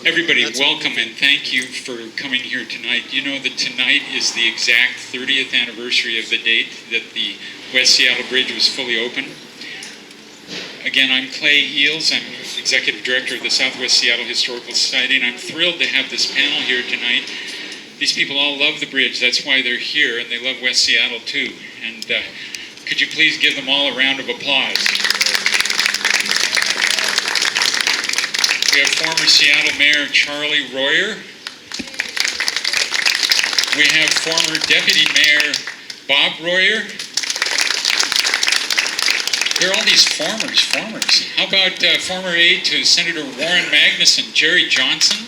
Everybody, welcome and thank you for coming here tonight. You know that tonight is the exact 30th anniversary of the date that the West Seattle Bridge was fully open. Again, I'm Clay Eels. I'm Executive Director of the Southwest Seattle Historical Society, and I'm thrilled to have this panel here tonight. These people all love the bridge. That's why they're here, and they love West Seattle too. And could you please give them all a round of applause? We have former Seattle Mayor Charlie Royer. We have former Deputy Mayor Bob Royer. There are all these formers. How about former aide to Senator Warren Magnuson, Jerry Johnson?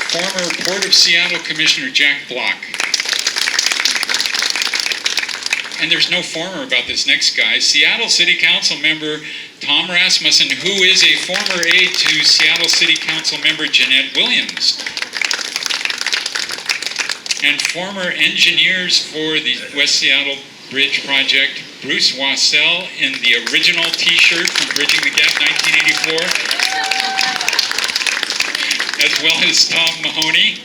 Former Port of Seattle Commissioner Jack Block. And there's no former about this next guy. Seattle City Council member Tom Rasmussen, who is a former aide to Seattle City Council member Jeanette Williams. And former engineers for the West Seattle Bridge Project, Bruce Wassell in the original t-shirt from Bridging the Gap 1984, as well as Tom Mahoney.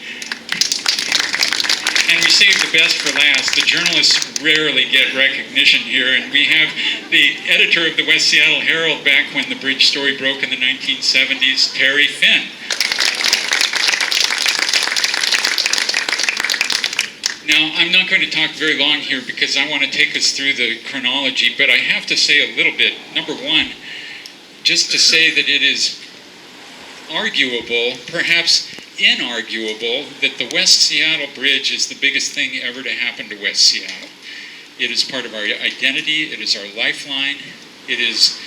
And we saved the best for last. The journalists rarely get recognition here, and we have the editor of the West Seattle Herald back when the bridge story broke in the 1970s, Terry Finn. Now, I'm not going to talk very long here because I want to take us through the chronology, but I have to say a little bit. Number one, just to say that it is arguable, perhaps inarguable, that the West Seattle Bridge is the biggest thing ever to happen to West Seattle. It is part of our identity, it is our lifeline, it is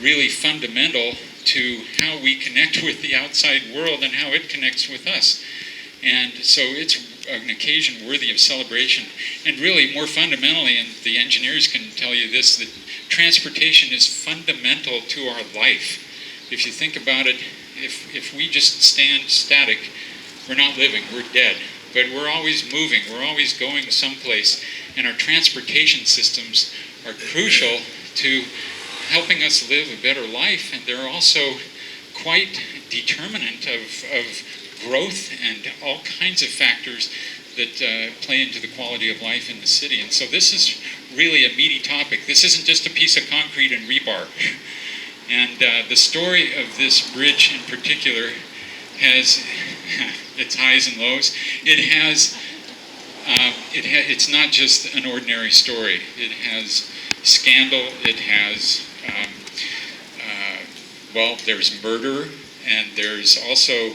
really fundamental to how we connect with the outside world and how it connects with us. And so it's an occasion worthy of celebration. And really, more fundamentally, and the engineers can tell you this, that transportation is fundamental to our life. If you think about it, if we just stand static, we're not living, we're dead. But we're always moving, we're always going someplace. And our transportation systems are crucial to helping us live a better life. And they're also quite determinant of growth and all kinds of factors that play into the quality of life in the city. And so this is really a meaty topic. This isn't just a piece of concrete and rebar. And the story of this bridge in particular has its highs and lows. It's not just an ordinary story. It has scandal. It has, well, there's murder, and there's also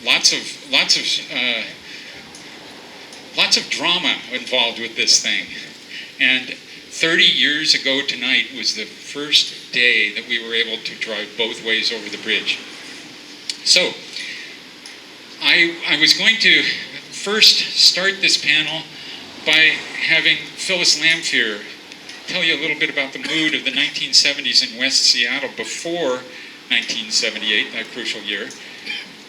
lots of drama involved with this thing. And 30 years ago tonight was the first day that we were able to drive both ways over the bridge. So, I was going to first start this panel by having Phyllis Lamphere tell you a little bit about the mood of the 1970s in West Seattle before 1978, that crucial year.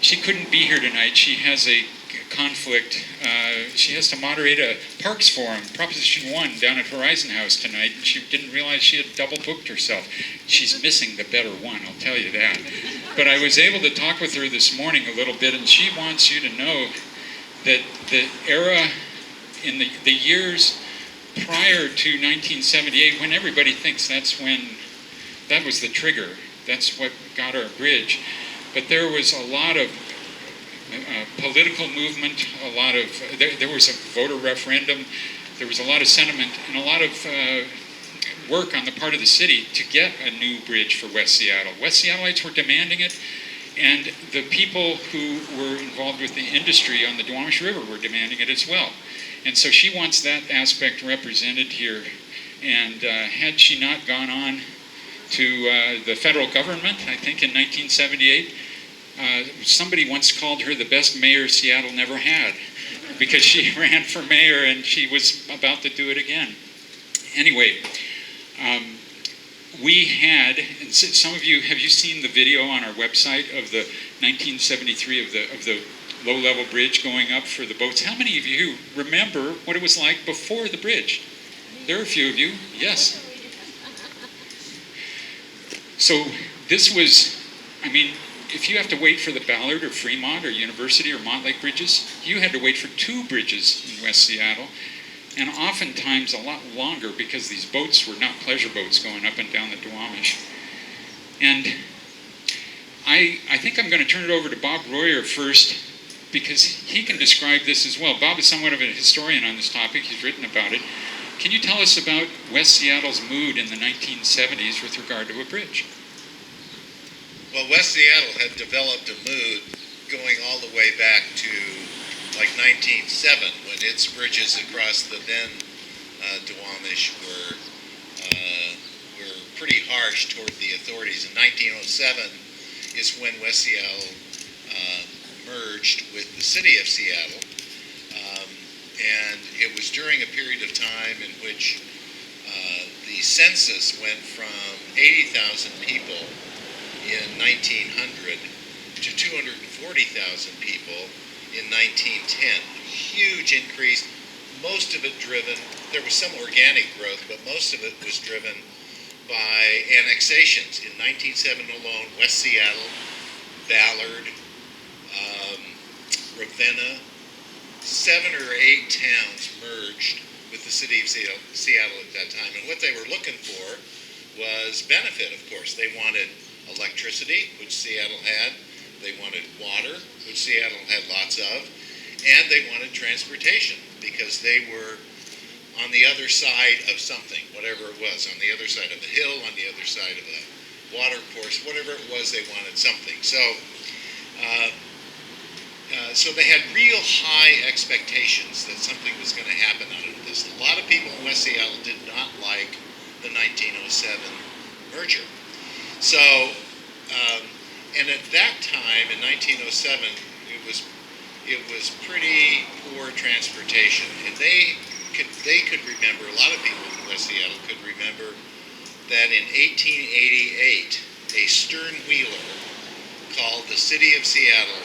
She couldn't be here tonight. She has a conflict. She has to moderate a Parks Forum, Proposition 1, down at Horizon House tonight. She didn't realize she had double booked herself. She's missing the better one, I'll tell you that. But I was able to talk with her this morning a little bit, and she wants you to know that the era in the years prior to 1978, when everybody thinks that was the trigger, that's what got our bridge. But there was a lot of political movement, there was a voter referendum, there was a lot of sentiment, and a lot of work on the part of the city to get a new bridge for West Seattle. West Seattleites were demanding it, and the people who were involved with the industry on the Duwamish River were demanding it as well. And so she wants that aspect represented here. And had she not gone on to the federal government, I think in 1978, somebody once called her the best mayor Seattle never had, because she ran for mayor and she was about to do it again. Anyway, we had, and some of you, have you seen the video on our website of the 1973 of the low-level bridge going up for the boats? How many of you remember what it was like before the bridge? There are a few of you, yes. So this was, I mean, if you have to wait for the Ballard or Fremont or University or Montlake bridges, you had to wait for 2 bridges in West Seattle, and oftentimes a lot longer because these boats were not pleasure boats going up and down the Duwamish. And I think I'm going to turn it over to Bob Royer first, because he can describe this as well. Bob is somewhat of a historian on this topic. He's written about it. Can you tell us about West Seattle's mood in the 1970s with regard to a bridge? Well, West Seattle had developed a mood going all the way back to like 1907, when its bridges across the then Duwamish were pretty harsh toward the authorities. In 1907 is when West Seattle merged with the city of Seattle, and it was during a period of time in which the census went from 80,000 people in 1900 to 240,000 people in 1910. Huge increase, most of it driven, there was some organic growth, but most of it was driven by annexations. In 1907 alone, West Seattle, Ballard, Ravenna, 7 or 8 towns merged with the city of Seattle at that time. And what they were looking for was benefit, of course. They wanted electricity, which Seattle had. They wanted water, which Seattle had lots of. And they wanted transportation, because they were on the other side of something, whatever it was, on the other side of the hill, on the other side of a water course, whatever it was, they wanted something. So they had real high expectations that something was going to happen out of this. A lot of people in West Seattle did not like the 1907 merger. So, and at that time, in 1907, it was pretty poor transportation, and they could remember, a lot of people in West Seattle could remember that in 1888, a stern wheeler called the City of Seattle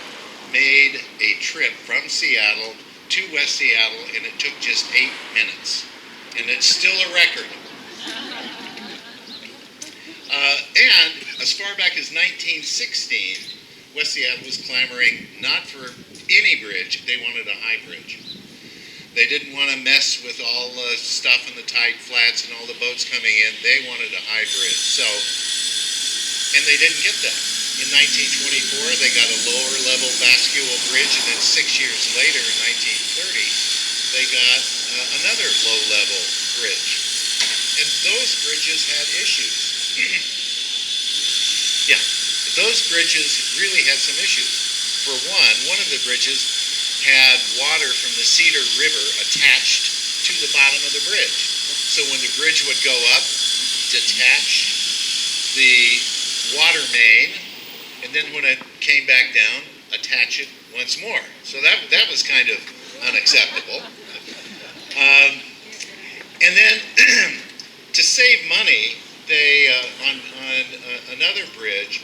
made a trip from Seattle to West Seattle, and it took just 8 minutes. And it's still a record. And as far back as 1916, West Seattle was clamoring not for any bridge, they wanted a high bridge. They didn't want to mess with all the stuff in the tide flats and all the boats coming in. They wanted a high bridge. So, and they didn't get that. In 1924, they got a lower level bascule bridge, and then 6 years later, in 1930, they got another low level bridge. And those bridges had issues. Yeah, those bridges really had some issues. For one of the bridges had water from the Cedar River attached to the bottom of the bridge. So when the bridge would go up, detach the water main, and then when it came back down, attach it once more. So that was kind of unacceptable. And then to save money, they on another bridge,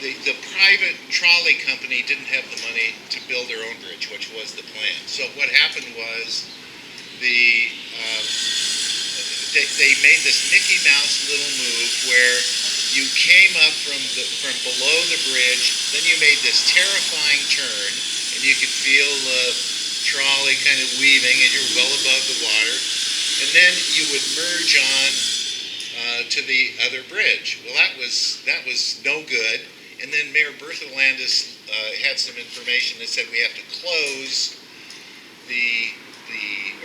the private trolley company didn't have the money to build their own bridge, which was the plan. So what happened was they made this Mickey Mouse little move where you came up from below the bridge, then you made this terrifying turn, and you could feel the trolley kind of weaving, and you're well above the water, and then you would merge on to the other bridge. Well, that was no good. And then Mayor Bertha Landis had some information that said we have to close the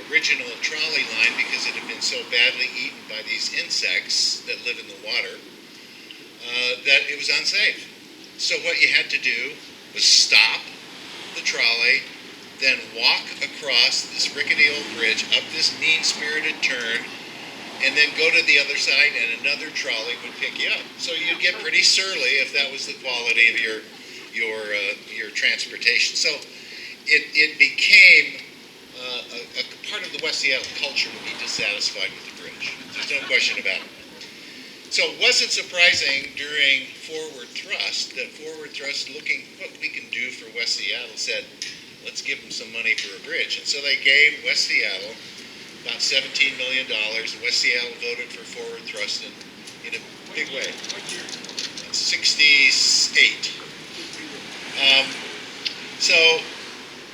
original trolley line because it had been so badly eaten by these insects that live in the water that it was unsafe. So what you had to do was stop the trolley, then walk across this rickety old bridge, up this mean-spirited turn, and then go to the other side, and another trolley would pick you up. So you'd get pretty surly if that was the quality of your transportation. So it became a part of the West Seattle culture to be dissatisfied with the bridge. There's no question about it. So it wasn't surprising during Forward Thrust that Forward Thrust, looking what we can do for West Seattle, said, let's give them some money for a bridge. And so they gave West Seattle about $17 million. West Seattle voted for Forward Thrust in a big wave. 68. So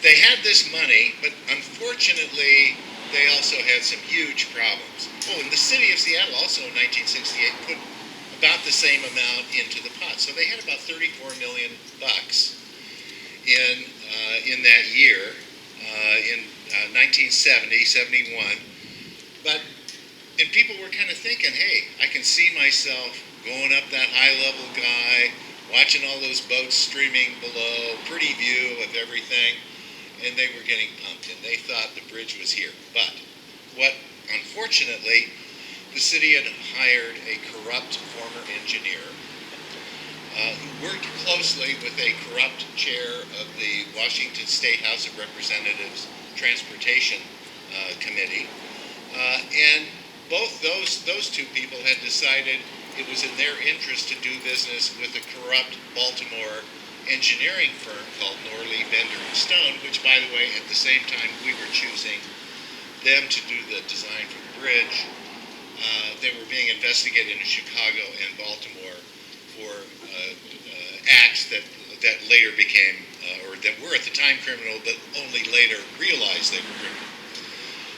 they had this money, but unfortunately, they also had some huge problems. Oh, and the city of Seattle also in 1968 put about the same amount into the pot. So they had about $34 million in that year, in 1970, 71. And people were kind of thinking, hey, I can see myself going up that high-level guy, watching all those boats streaming below, pretty view of everything, and they were getting pumped, and they thought the bridge was here. But unfortunately, the city had hired a corrupt former engineer who worked closely with a corrupt chair of the Washington State House of Representatives Transportation Committee, and both those two people had decided it was in their interest to do business with a corrupt Baltimore engineering firm called Norley, Bender and Stone, which, by the way, at the same time we were choosing them to do the design for the bridge. They were being investigated in Chicago and Baltimore for acts that later became, or that were at the time criminal, but only later realized they were criminal.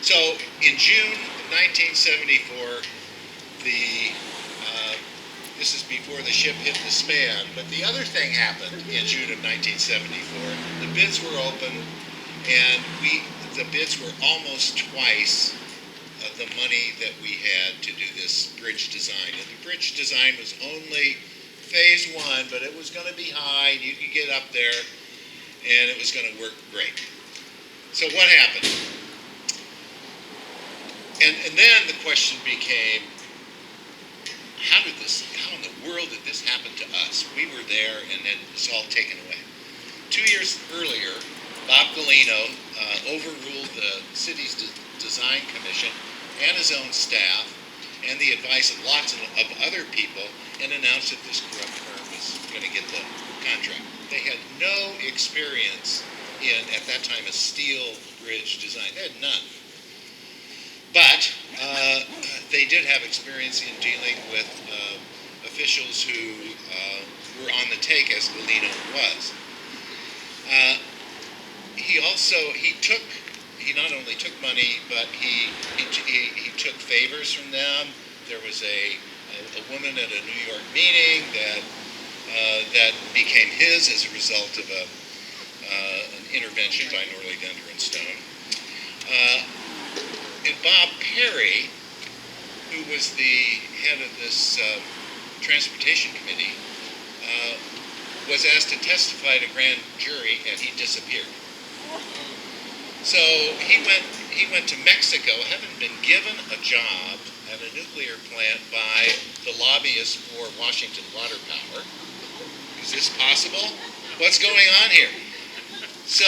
So in June 1974, this is before the ship hit the span, but the other thing happened in June of 1974. The bids were open, and the bids were almost twice of the money that we had to do this bridge design. And the bridge design was only phase one, but it was going to be high, and you could get up there, and it was going to work great. So what happened? And then the question became, how in the world did this happen to us? We were there, and then it was all taken away. 2 years earlier, Bob Galino overruled the city's design commission and his own staff and the advice of lots of other people, and announced that this corrupt firm was going to get the contract. They had no experience in, at that time, a steel bridge design. They had none. But they did have experience in dealing with officials who were on the take, as Galino was. He not only took money, but he took favors from them. There was a woman at a New York meeting that became his as a result of an intervention by Norley, Bender and Stone. And Bob Perry, who was the head of this transportation committee, was asked to testify to grand jury, and he disappeared. So he went to Mexico, having been given a job at a nuclear plant by the lobbyists for Washington Water Power. Is this possible? What's going on here? So,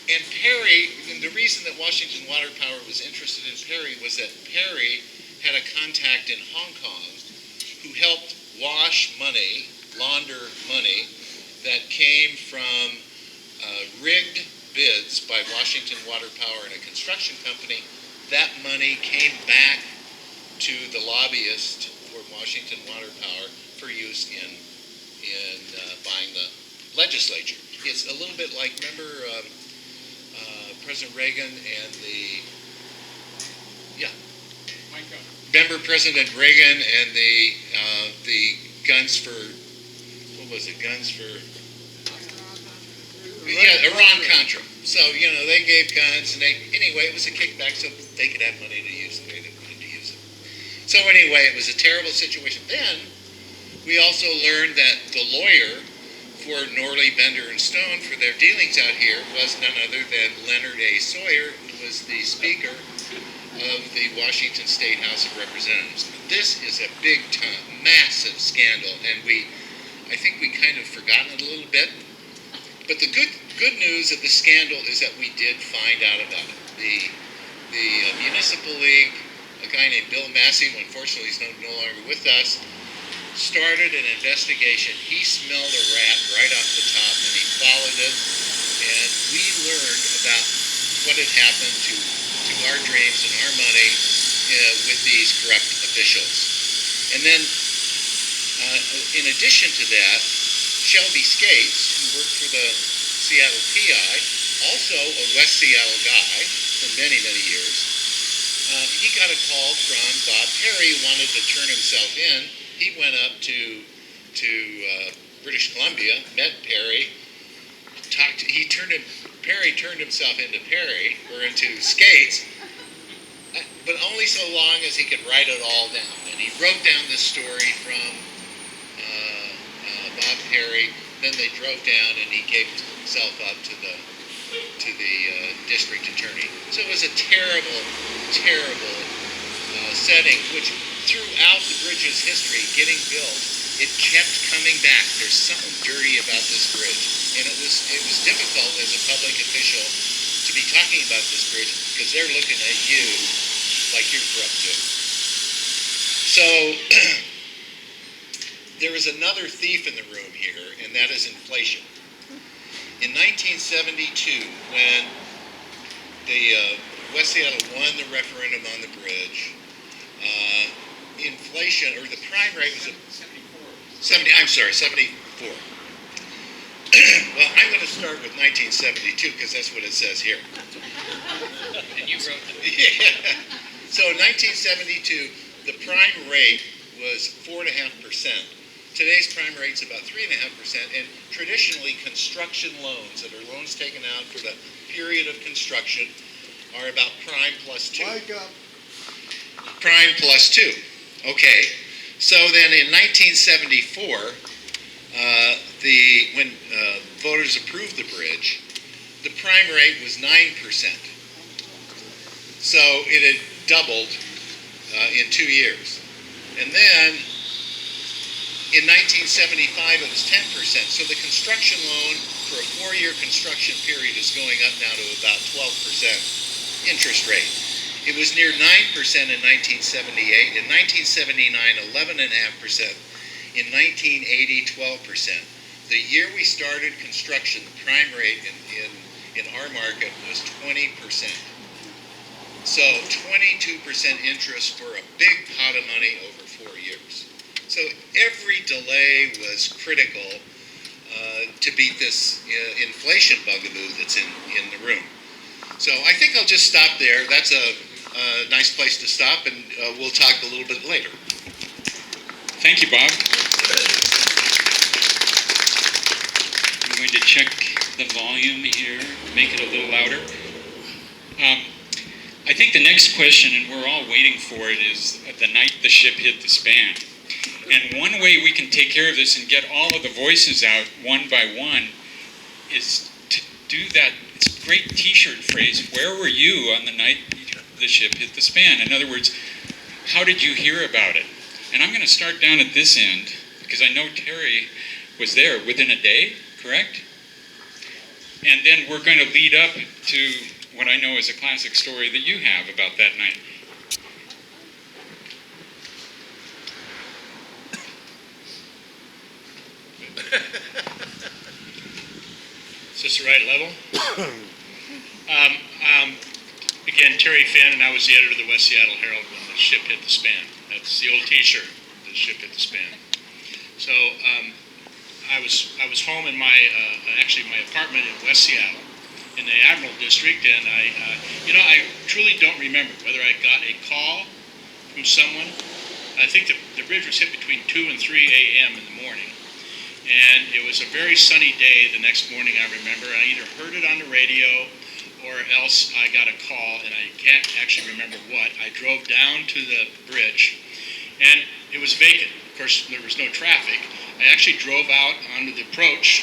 and Perry, and the reason that Washington Water Power was interested in Perry was that Perry had a contact in Hong Kong who helped wash money, launder money, that came from rigged bids by Washington Water Power and a construction company. That money came back to the lobbyist for Washington Water Power for use in buying the legislature. It's a little bit like, remember President Reagan and remember President Reagan and the guns for, what was it, guns for, Iran-Contra. So, they gave guns, and anyway, it was a kickback so they could have money to use the way they wanted to use it. So anyway, it was a terrible situation. Then, we also learned that the lawyer for Norley, Bender, and Stone for their dealings out here was none other than Leonard A. Sawyer, who was the Speaker of the Washington State House of Representatives. This is a big-time, massive scandal, and I think we kind of forgotten it a little bit. But the good news of the scandal is that we did find out about it. The Municipal League, a guy named Bill Massey, who unfortunately is no longer with us, started an investigation. He smelled a rat right off the top, and he followed it, and we learned about what had happened to our dreams and our money with these corrupt officials. And then In addition to that, Shelby Skates, who worked for the Seattle PI, also a West Seattle guy for many, many years, he got a call from Bob Perry, who wanted to turn himself in. He went up to British Columbia, met Perry, Perry turned himself into Skates, but only so long as he could write it all down. And he wrote down this story from Bob Perry. Then they drove down, and he gave himself up to the district attorney. So it was a terrible, terrible setting, which throughout the bridge's history, getting built, it kept coming back. There's something dirty about this bridge, and it was difficult as a public official to be talking about this bridge because they're looking at you like you're corrupt too. So there is another thief in the room here, and that is inflation. In 1972, when the West Seattle won the referendum on the bridge, inflation, or the prime rate was 74. Well, I'm going to start with 1972 because that's what it says here. And you wrote that. Yeah. So in 1972, the prime rate was 4.5%. Today's prime rate's about 3.5%, and traditionally construction loans, that are loans taken out for the period of construction, are about prime plus 2. Prime plus 2. Okay. So then in 1974, when voters approved the bridge, the prime rate was 9%. So it had doubled in 2 years. And then in 1975, it was 10%. So the construction loan for a 4-year construction period is going up now to about 12% interest rate. It was near 9% in 1978. In 1979, 11.5%. In 1980, 12%. The year we started construction, the prime rate in our market was 20%. So 22% interest for a big pot of money over 4 years. So every delay was critical to beat this inflation bugaboo that's in the room. So I think I'll just stop there. That's a nice place to stop, and we'll talk a little bit later. Thank you, Bob. I'm going to check the volume here, make it a little louder. I think the next question, and we're all waiting for it, is the night the ship hit the span. And one way we can take care of this and get all of the voices out one by one is to do that. It's a great t-shirt phrase, where were you on the night the ship hit the span? In other words, how did you hear about it? And I'm going to start down at this end, because I know Terry was there within a day, correct? And then we're going to lead up to what I know is a classic story that you have about that night. Is this the right level? Again, Terry Finn, and I was the editor of the West Seattle Herald when the ship hit the span. That's the old T-shirt, the ship hit the span. So I was home in my apartment in West Seattle, in the Admiral District, and I truly don't remember whether I got a call from someone. I think the bridge was hit between 2 and 3 a.m. in the morning. And it was a very sunny day the next morning, I remember. I either heard it on the radio or else I got a call, and I can't actually remember what. I drove down to the bridge, and it was vacant. Of course, there was no traffic. I actually drove out onto the approach,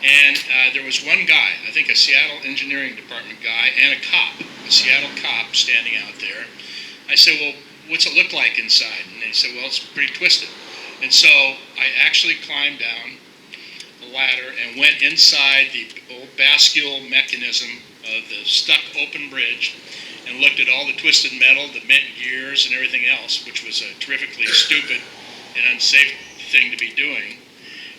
and there was one guy, I think a Seattle Engineering Department guy, and a cop, a Seattle cop standing out there. I said, well, what's it look like inside? And they said, well, it's pretty twisted. And so I actually climbed down the ladder and went inside the old bascule mechanism of the stuck open bridge and looked at all the twisted metal, the bent gears, and everything else, which was a terrifically stupid and unsafe thing to be doing.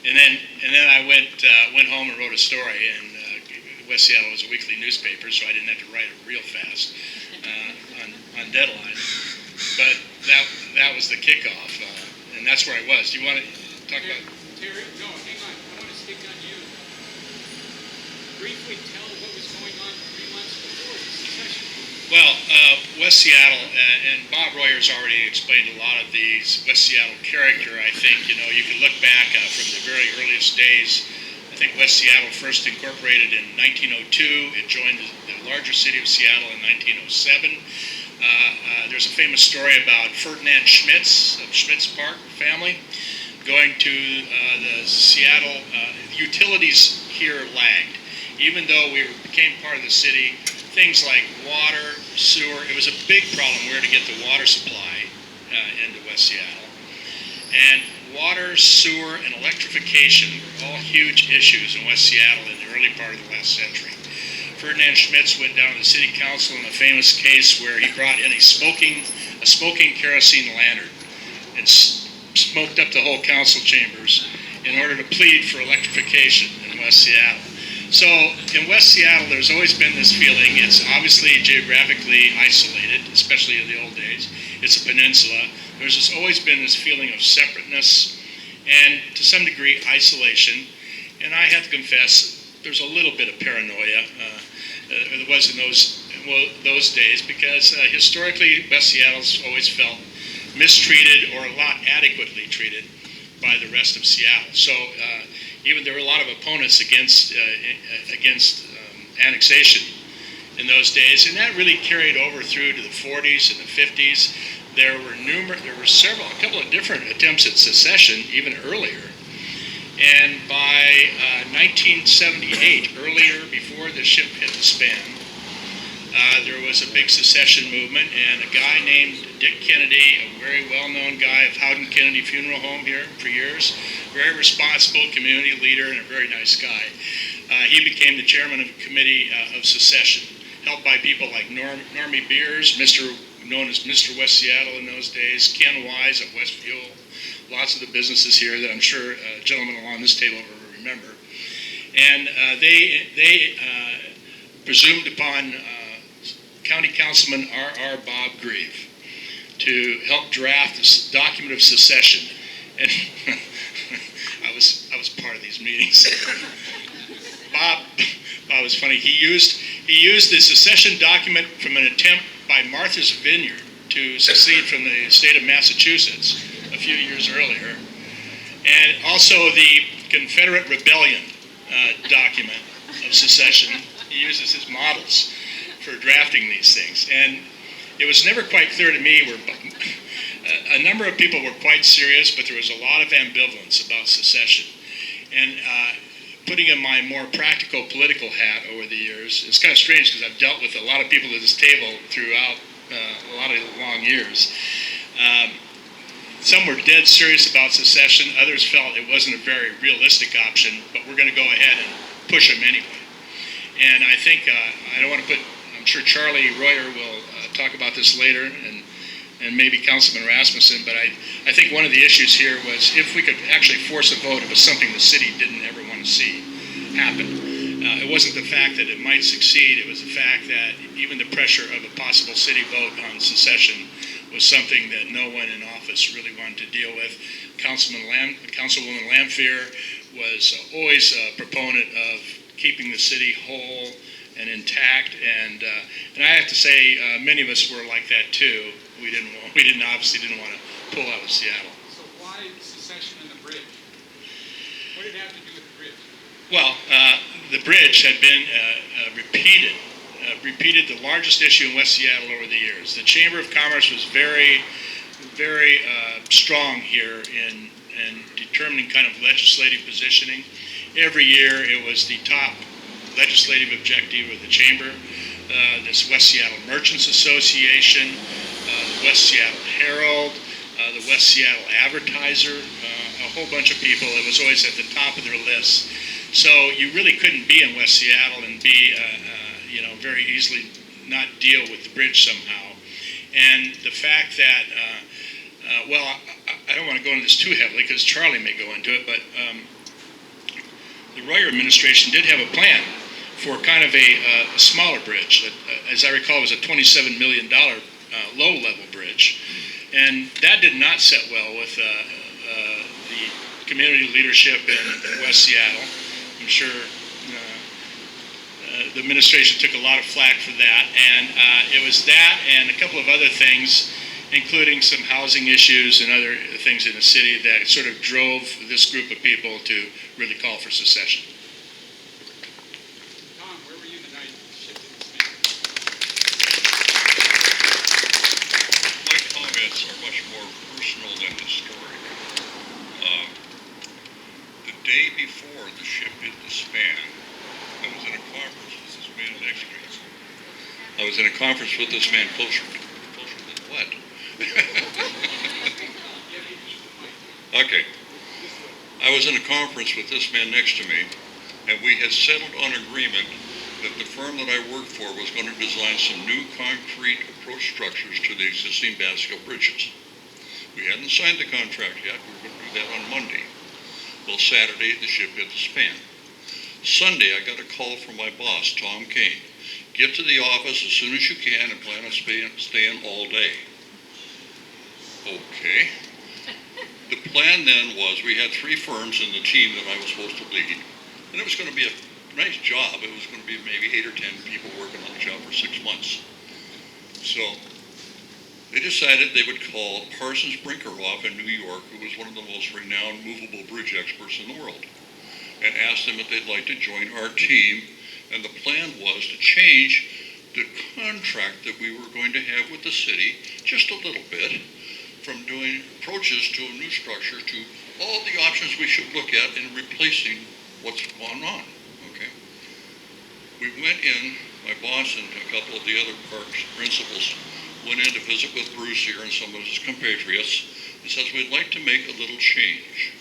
And then I went home and wrote a story, and West Seattle was a weekly newspaper, so I didn't have to write it real fast on deadline. But that was the kickoff. and that's where I was. Do you want to talk about? Terry, no, hang on. I want to stick on you. Briefly tell what was going on 3 months before the secession. Well, West Seattle, and Bob Royer's already explained a lot of these West Seattle character. I think, you can look back from the very earliest days. I think West Seattle first incorporated in 1902. It joined the larger city of Seattle in 1907. There's a famous story about Ferdinand Schmitz of Schmitz Park family going to the Seattle. Utilities here lagged. Even though we became part of the city, things like water, sewer, it was a big problem where to get the water supply into West Seattle. And water, sewer, and electrification were all huge issues in West Seattle in the early part of the last century. Ferdinand Schmitz went down to the city council in a famous case where he brought in a smoking kerosene lantern and smoked up the whole council chambers in order to plead for electrification in West Seattle. So in West Seattle, there's always been this feeling. It's obviously geographically isolated, especially in the old days. It's a peninsula. There's always been this feeling of separateness and, to some degree, isolation. And I have to confess, there's a little bit of paranoia. There was in those days because historically, West Seattle's always felt mistreated or not adequately treated by the rest of Seattle. So even there were a lot of opponents against annexation in those days, and that really carried over through to the 40s and the 50s. There were a couple of different attempts at secession even earlier. And by 1978, earlier, before the ship hit the span, there was a big secession movement, and a guy named Dick Kennedy, a very well-known guy of Howden Kennedy Funeral Home here for years, very responsible community leader and a very nice guy. He became the chairman of the committee of secession, helped by people like Normie Beers, known as Mr. West Seattle in those days, Ken Wise at West Fuel, lots of the businesses here that I'm sure gentlemen along this table will remember. And they presumed upon County Councilman R.R. Bob Grieve to help draft this document of secession. And I was part of these meetings. Bob was funny. He used the secession document from an attempt by Martha's Vineyard to secede from the state of Massachusetts a few years earlier, and also the Confederate Rebellion document of secession. He uses his models for drafting these things, and it was never quite clear to me where a number of people were quite serious, but there was a lot of ambivalence about secession. And putting in my more practical political hat over the years, it's kind of strange because I've dealt with a lot of people at this table throughout a lot of long years. Some were dead serious about secession. Others felt it wasn't a very realistic option, but we're going to go ahead and push them anyway. And I think, I don't want to put, I'm sure Charlie Royer will talk about this later, and maybe Councilman Rasmussen, but I think one of the issues here was if we could actually force a vote, it was something the city didn't ever want to see happen. It wasn't the fact that it might succeed, it was the fact that even the pressure of a possible city vote on secession was something that no one in office really wanted to deal with. Councilwoman Lamphere was always a proponent of keeping the city whole and intact, and I have to say, many of us were like that too. We obviously didn't want to pull out of Seattle. So why secession and the bridge? What did it have to do with the bridge? Well, the bridge had been repeated the largest issue in West Seattle over the years. The Chamber of Commerce was very, very strong here in determining kind of legislative positioning. Every year it was the top legislative objective of the Chamber. This West Seattle Merchants Association, the West Seattle Herald, the West Seattle Advertiser, a whole bunch of people. It was always at the top of their list. So you really couldn't be in West Seattle and be, very easily not deal with the bridge somehow. And the fact that, I don't want to go into this too heavily because Charlie may go into it, but the Royer administration did have a plan for kind of a smaller bridge. That, as I recall, was a $27 million low-level bridge. And that did not set well with the community leadership in West Seattle. I'm sure the administration took a lot of flack for that, and it was that and a couple of other things, including some housing issues and other things in the city that sort of drove this group of people to really call for secession. Tom, where were you the night the ship hit the span? My comments are much more personal than historic. The day before the ship hit the span, I was in a conference with this man next to me. I was in a conference with this man closer than what? Okay. I was in a conference with this man next to me, and we had settled on agreement that the firm that I worked for was going to design some new concrete approach structures to the existing bascule bridges. We hadn't signed the contract yet. We were going to do that on Monday. Well, Saturday, the ship hit the span. Sunday, I got a call from my boss, Tom Kane. Get to the office as soon as you can and plan on staying all day. Okay. The plan then was we had 3 firms in the team that I was supposed to lead, and it was going to be a nice job. It was going to be maybe 8 or 10 people working on the job for 6 months. So they decided they would call Parsons Brinkerhoff in New York, who was one of the most renowned movable bridge experts in the world, and asked them if they'd like to join our team. And the plan was to change the contract that we were going to have with the city just a little bit, from doing approaches to a new structure to all the options we should look at in replacing what's gone on. Okay. We went in, my boss and a couple of the other parks principals went in to visit with Bruce here and some of his compatriots. He says, we'd like to make a little change.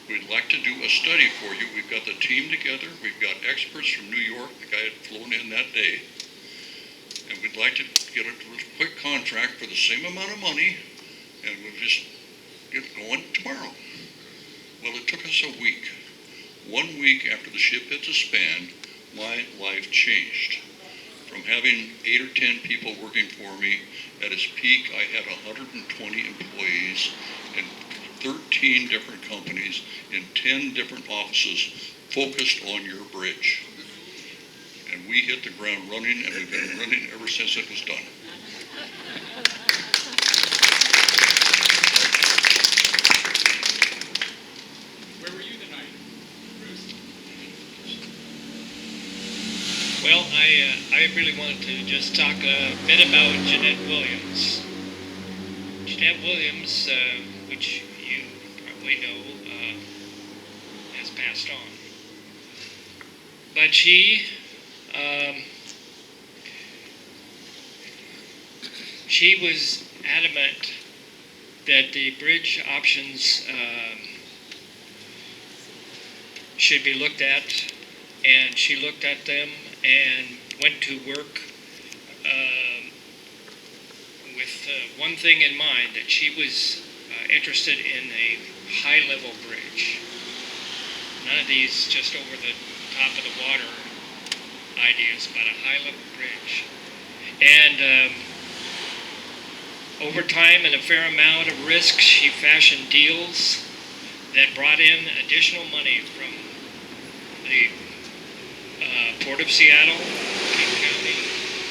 We'd like to do a study for you. We've got the team together. We've got experts from New York. The guy had flown in that day. And we'd like to get a quick contract for the same amount of money, and we'll just get going tomorrow. Well, it took us a week. 1 week after the ship hit the span, my life changed. From having 8 or 10 people working for me, at its peak, I had 120 employees in 13 different companies in 10 different offices focused on your bridge. And we hit the ground running, and we've been running ever since it was done. Where were you the night? Bruce? Well, I really wanted to just talk a bit about Jeanette Williams. Jeanette Williams, which you probably know, has passed on. But she was adamant that the bridge options should be looked at, and she looked at them and went to work with one thing in mind, that she was interested in a high-level bridge. None of these just over the top of the water ideas, but a high-level bridge. And over time and a fair amount of risk, she fashioned deals that brought in additional money from the Port of Seattle, King County,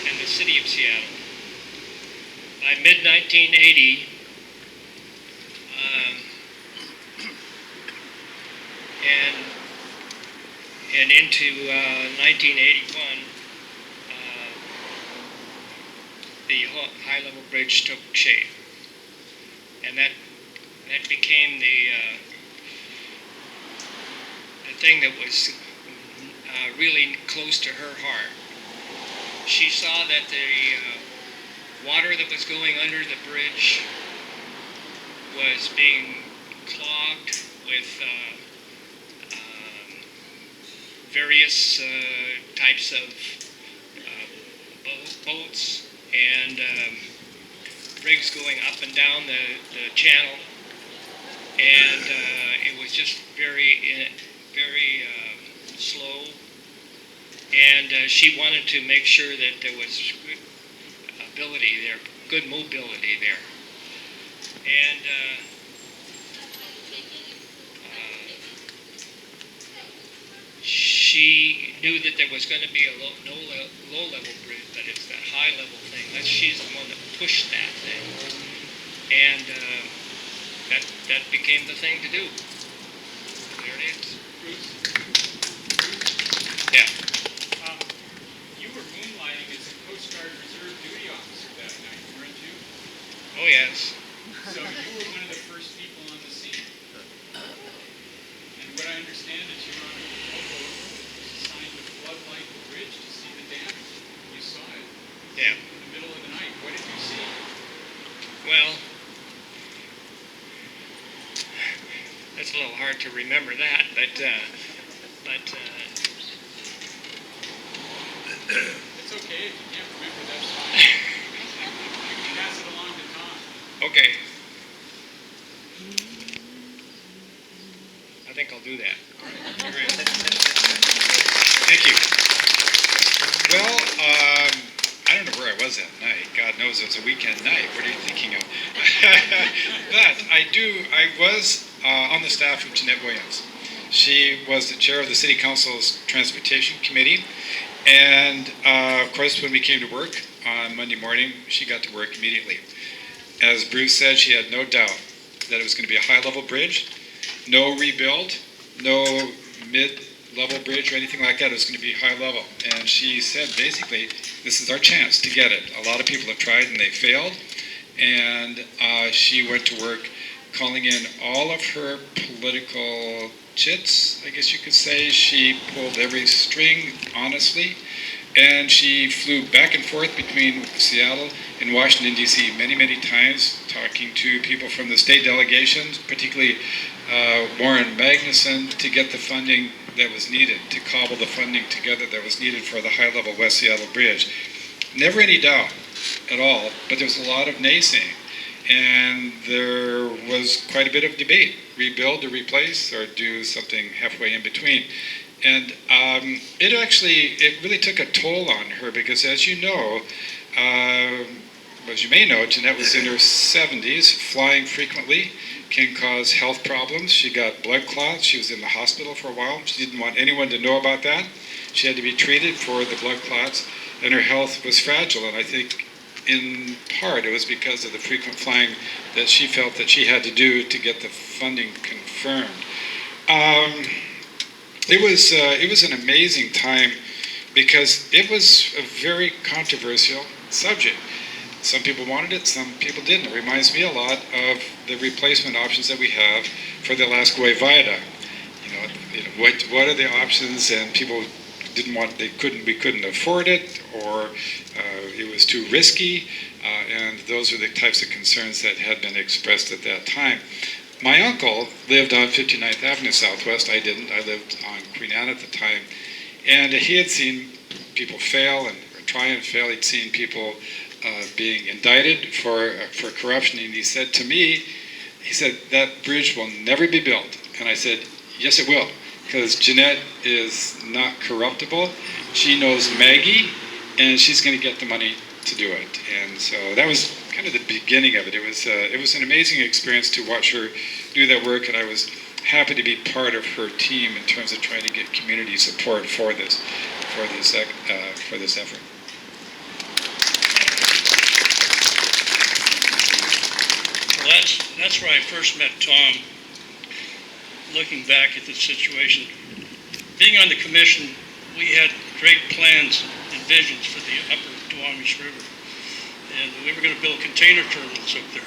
and the City of Seattle. By mid-1980, and into 1981, the high-level bridge took shape, and that became the thing that was really close to her heart. She saw that the water that was going under the bridge was being clogged with various types of boats and rigs going up and down the channel, and it was just very slow. And she wanted to make sure that there was good ability there, good mobility there. And she knew that there was going to be a low-level bridge, but it's that high-level thing. She's the one that pushed that thing. And that became the thing to do. There it is. Bruce? Yeah. You were moonlighting as a Coast Guard Reserve duty officer that night, weren't you? Oh, yes. So you were one of the first people on the scene. And what I understand is you were on a rowboat assigned to floodlight the bridge to see the damage. You saw it Yeah. in the middle of the night. What did you see? Well, that's a little hard to remember that, but It's okay if you can't remember, that's fine. You can pass it along to Tom. okay. I think I'll do that. Thank you. Well, I don't know where I was that night. God knows it was a weekend night. What are you thinking of? But I was on the staff of Jeanette Williams. She was the chair of the City Council's Transportation Committee. And of course, when we came to work on Monday morning, she got to work immediately. As Bruce said, she had no doubt that it was going to be a high-level bridge, no rebuild, no mid-level bridge or anything like that. It was going to be high-level. And she said, basically, this is our chance to get it. A lot of people have tried and they failed. And she went to work calling in all of her political chits, I guess you could say. She pulled every string, honestly, and she flew back and forth between Seattle and Washington, D.C. many, many times, talking to people from the state delegations, particularly Warren Magnuson, to get the funding that was needed, to cobble the funding together that was needed for the high-level West Seattle Bridge. Never any doubt at all, but there was a lot of naysaying. And there was quite a bit of debate, rebuild or replace or do something halfway in between. And it really took a toll on her because, as you know, as you may know, Jeanette was in her 70s, flying frequently, can cause health problems. She got blood clots. She was in the hospital for a while. She didn't want anyone to know about that. She had to be treated for the blood clots, and her health was fragile. And I think in part it was because of the frequent flying that she felt that she had to do to get the funding confirmed. It was an amazing time because it was a very controversial subject. Some people wanted it, some people didn't. It reminds me a lot of the replacement options that we have for the Alaska Viaduct. What are the options? And people we couldn't afford it, or it was too risky, and those are the types of concerns that had been expressed at that time. My uncle lived on 59th Avenue Southwest. I didn't. I lived on Queen Anne at the time, and he had seen people fail and try and fail. He'd seen people being indicted for corruption, and he said to me, that bridge will never be built. And I said, yes, it will. Because Jeanette is not corruptible. She knows Maggie, and she's going to get the money to do it. And so that was kind of the beginning of it. It was an amazing experience to watch her do that work, and I was happy to be part of her team in terms of trying to get community support for this effort. Well, that's where I first met Tom. Looking back at the situation, being on the commission, we had great plans and visions for the upper Duwamish River, and we were going to build container terminals up there.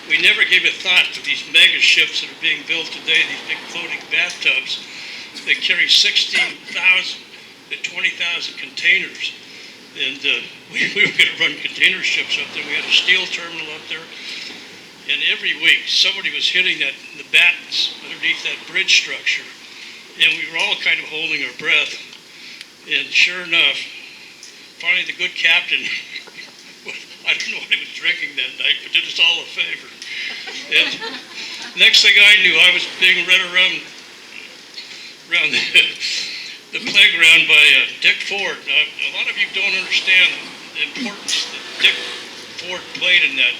We never gave a thought to these mega ships that are being built today, these big floating bathtubs that carry 16,000 to 20,000 containers, and we were going to run container ships up there. We had a steel terminal up there. And every week, somebody was hitting the battens underneath that bridge structure, and we were all kind of holding our breath. And sure enough, finally the good captain, I don't know what he was drinking that night, but did us all a favor. And next thing I knew, I was being led around the playground by Dick Ford. Now, a lot of you don't understand the importance that Dick Ford played in that.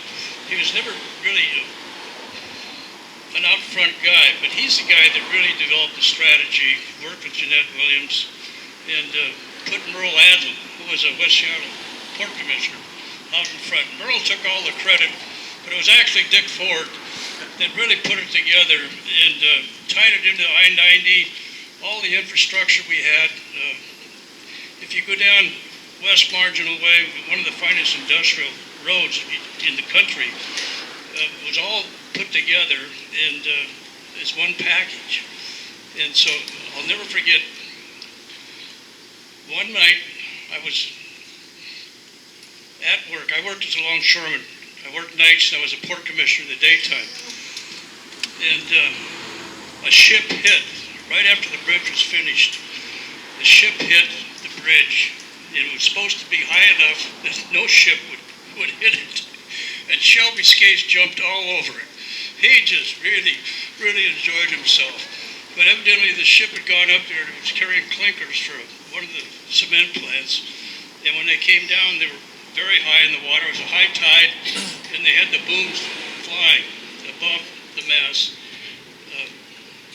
He was never really an out front guy, but he's the guy that really developed the strategy, worked with Jeanette Williams, and put Merle Adlam, who was a West Seattle Port Commissioner, out in front. Merle took all the credit, but it was actually Dick Ford that really put it together and tied it into I-90, all the infrastructure we had. If you go down West Marginal Way, one of the finest industrial roads in the country, was all put together and as one package. And so I'll never forget, one night I was at work. I worked as a longshoreman. I worked nights and I was a port commissioner in the daytime. And a ship hit right after the bridge was finished. The ship hit the bridge, and it was supposed to be high enough that no ship would hit it. And Shelby Scase jumped all over it. He just really, really enjoyed himself. But evidently the ship had gone up there and it was carrying clinkers for one of the cement plants. And when they came down, they were very high in the water. It was a high tide, and they had the booms flying above the mast,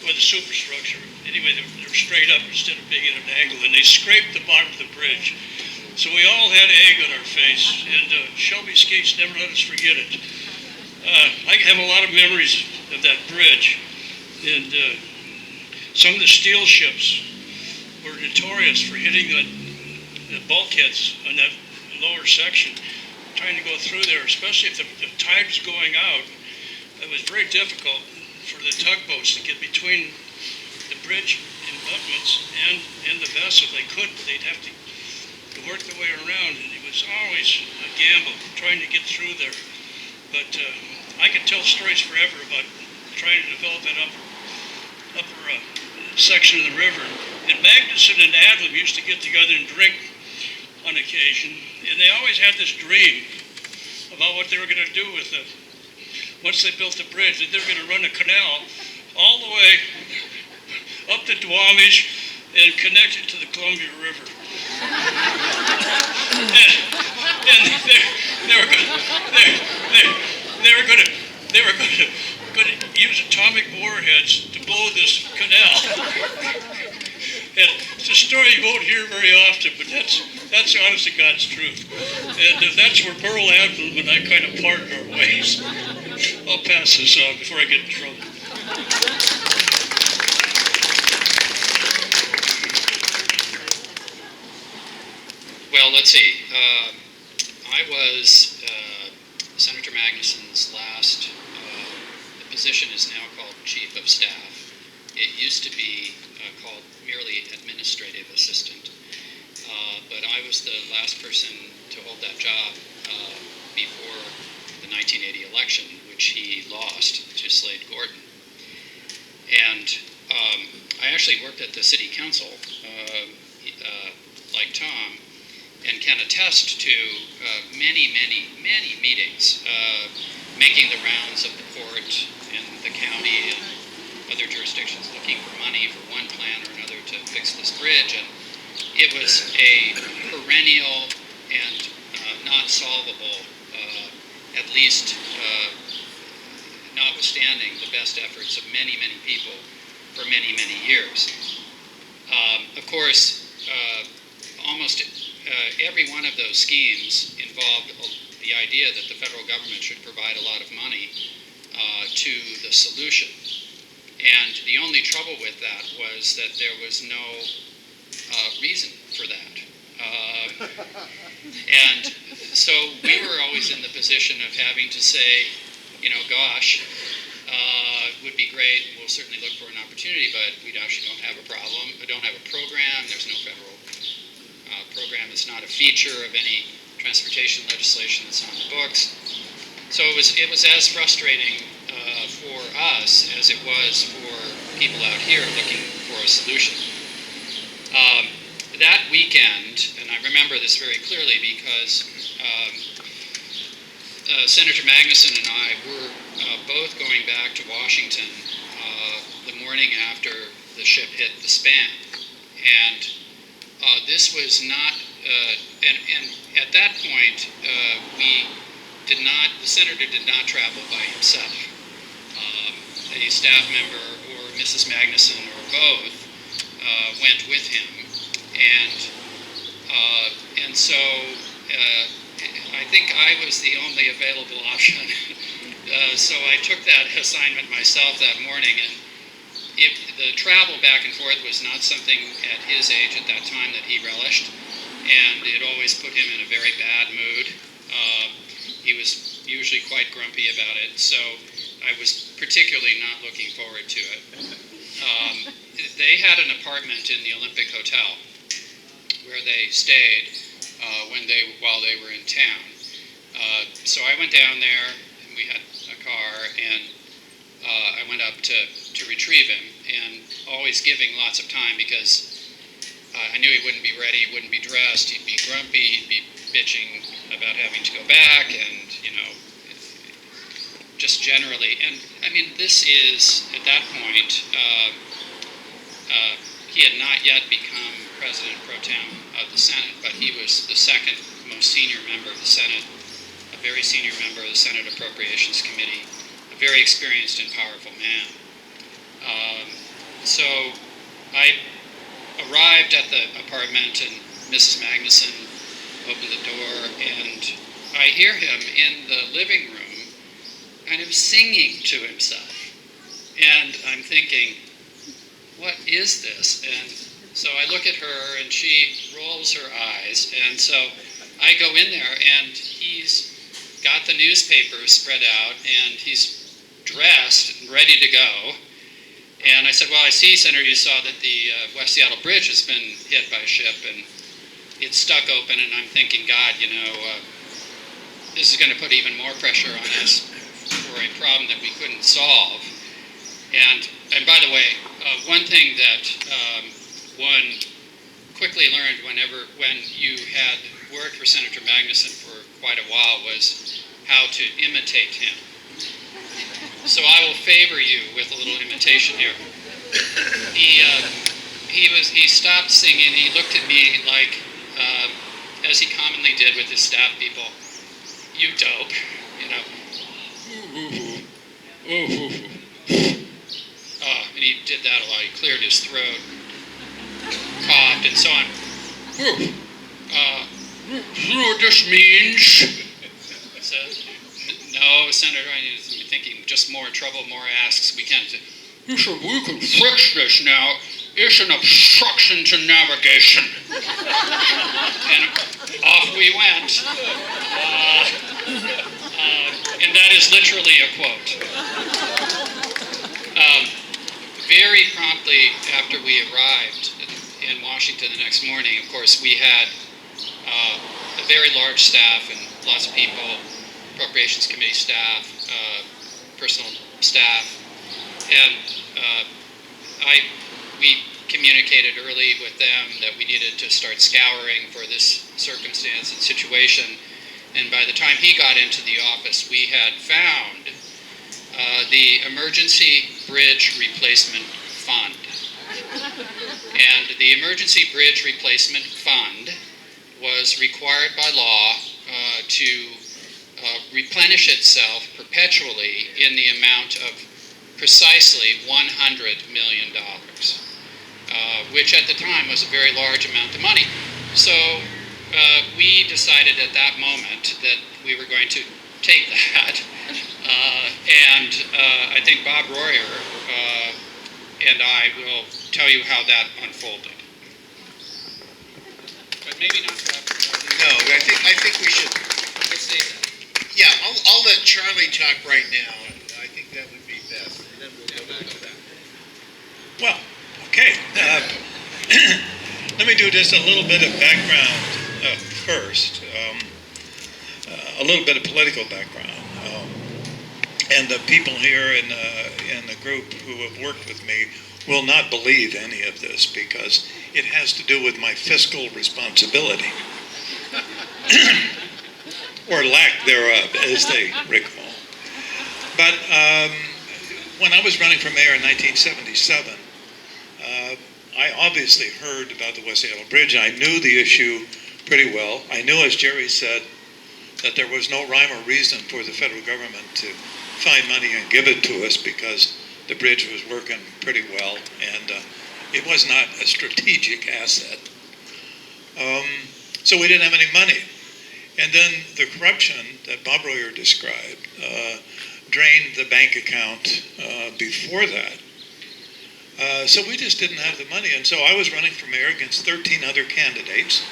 or the superstructure. Anyway, they were straight up instead of being at an angle, and they scraped the bottom of the bridge. So we all had egg on our face, and Shelby Scase never let us forget it. I have a lot of memories of that bridge, and some of the steel ships were notorious for hitting the bulkheads on that lower section, trying to go through there, especially if the tide was going out. It was very difficult for the tugboats to get between the bridge abutments and the vessel. They could, but they'd have to work their way around, and it was always a gamble trying to get through there. But I could tell stories forever about trying to develop that upper section of the river. And Magnuson and Adlam used to get together and drink on occasion, and they always had this dream about what they were going to do with it. Once they built the bridge, that they were going to run a canal all the way up the Duwamish and connect it to the Columbia River. and they were going to use atomic warheads to blow this canal. And it's a story you won't hear very often, but that's the honest to God's truth. And that's where Merle Adlam and I kind of parted our ways. I'll pass this on before I get in trouble. Well, let's see. I was Senator Magnuson's last, the position is now called Chief of Staff. It used to be called merely Administrative Assistant. But I was the last person to hold that job before the 1980 election, which he lost to Slade Gordon. And I actually worked at the city council, like Tom, and can attest to many meetings, making the rounds of the court and the county and other jurisdictions looking for money for one plan or another to fix this bridge. And it was a perennial and not solvable, at least notwithstanding the best efforts of many people for many years. Of course, almost every one of those schemes involved the idea that the federal government should provide a lot of money to the solution. And the only trouble with that was that there was no reason for that. And so we were always in the position of having to say, gosh, it would be great, we'll certainly look for an opportunity, but we actually don't have a problem. We don't have a program, there's no federal program, it's not a feature of any transportation legislation that's on the books. So it was as frustrating for us as it was for people out here looking for a solution. That weekend, and I remember this very clearly because Senator Magnuson and I were both going back to Washington the morning after the ship hit the span. And this was not, and at that point, the senator did not travel by himself. a staff member or Mrs. Magnuson or both went with him, and so I think I was the only available option. So I took that assignment myself that morning, and the travel back and forth was not something at his age at that time that he relished, and it always put him in a very bad mood. He was usually quite grumpy about it, so I was particularly not looking forward to it. They had an apartment in the Olympic Hotel where they stayed while they were in town. So I went down there, and we had a car, and I went up to retrieve him, and always giving lots of time because I knew he wouldn't be ready, he wouldn't be dressed, he'd be grumpy, he'd be bitching about having to go back, and just generally. And I mean, this is, at that point, he had not yet become President Pro Tem of the Senate, but he was the second most senior member of the Senate, a very senior member of the Senate Appropriations Committee, a very experienced and powerful man. So I arrived at the apartment, and Mrs. Magnuson opened the door, and I hear him in the living room kind of singing to himself. And I'm thinking, what is this? And so I look at her, and she rolls her eyes, and so I go in there, and he's got the newspapers spread out, and he's dressed and ready to go. And I said, well, I see, Senator, you saw that the West Seattle Bridge has been hit by a ship, and it's stuck open, and I'm thinking, God, this is going to put even more pressure on us for a problem that we couldn't solve. And by the way, one thing that one quickly learned when you had worked for Senator Magnuson for quite a while was how to imitate him. So I will favor you with a little imitation here. He stopped singing. He looked at me like, as he commonly did with his staff people, "You dope," and he did that a lot. He cleared his throat, coughed, and so on. You know what this means? I said, no, Senator, I'm thinking just more trouble, more asks. We can't. He said, we can fix this now. It's an obstruction to navigation. And off we went. And that is literally a quote. Very promptly after we arrived in Washington the next morning, of course, we had a very large staff and lots of people, Appropriations Committee staff, personal staff, and we communicated early with them that we needed to start scouring for this circumstance and situation. And by the time he got into the office, we had found the Emergency Bridge Replacement Fund. And the Emergency Bridge Replacement Fund was required by law to replenish itself perpetually in the amount of precisely $100 million, which at the time was a very large amount of money. So we decided at that moment that we were going to take that, and I think Bob Royer and I will tell you how that unfolded. But maybe not Bob. No, I think we should. Let's say that. Yeah, I'll let Charlie talk right now. I think that would be best, and then we'll go back to that. Well, okay. Let me do just a little bit of background first, a little bit of political background. And the people here in the group who have worked with me will not believe any of this because it has to do with my fiscal responsibility. Or lack thereof, as they recall. But when I was running for mayor in 1977, I obviously heard about the West Seattle Bridge. I knew the issue pretty well. I knew, as Jerry said, that there was no rhyme or reason for the federal government to find money and give it to us because the bridge was working pretty well, and it was not a strategic asset. So we didn't have any money. And then the corruption that Bob Royer described drained the bank account before that. So we just didn't have the money. And so I was running for mayor against 13 other candidates,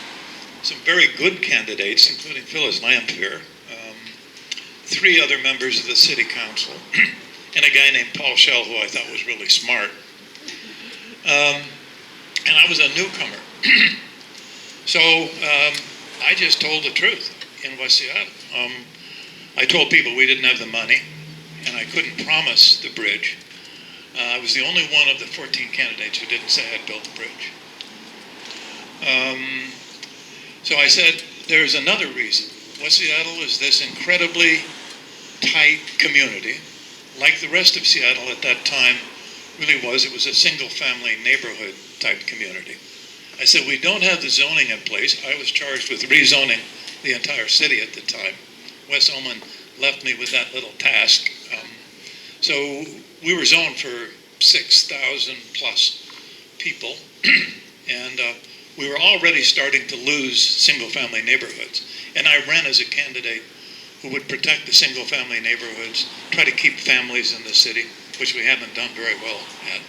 some very good candidates, including Phyllis Lamphere, 3 other members of the city council, and a guy named Paul Schell, who I thought was really smart. And I was a newcomer. So I just told the truth in West Seattle. I told people we didn't have the money, and I couldn't promise the bridge. I was the only one of the 14 candidates who didn't say I'd build the bridge. So I said, there's another reason. West Seattle is this incredibly tight community, like the rest of Seattle at that time really was. It was a single-family neighborhood type community. I said, we don't have the zoning in place. I was charged with rezoning the entire city at the time. Wes Ullman left me with that little task. So we were zoned for 6,000 plus people, and we were already starting to lose single-family neighborhoods. And I ran as a candidate who would protect the single-family neighborhoods, try to keep families in the city, which we haven't done very well yet.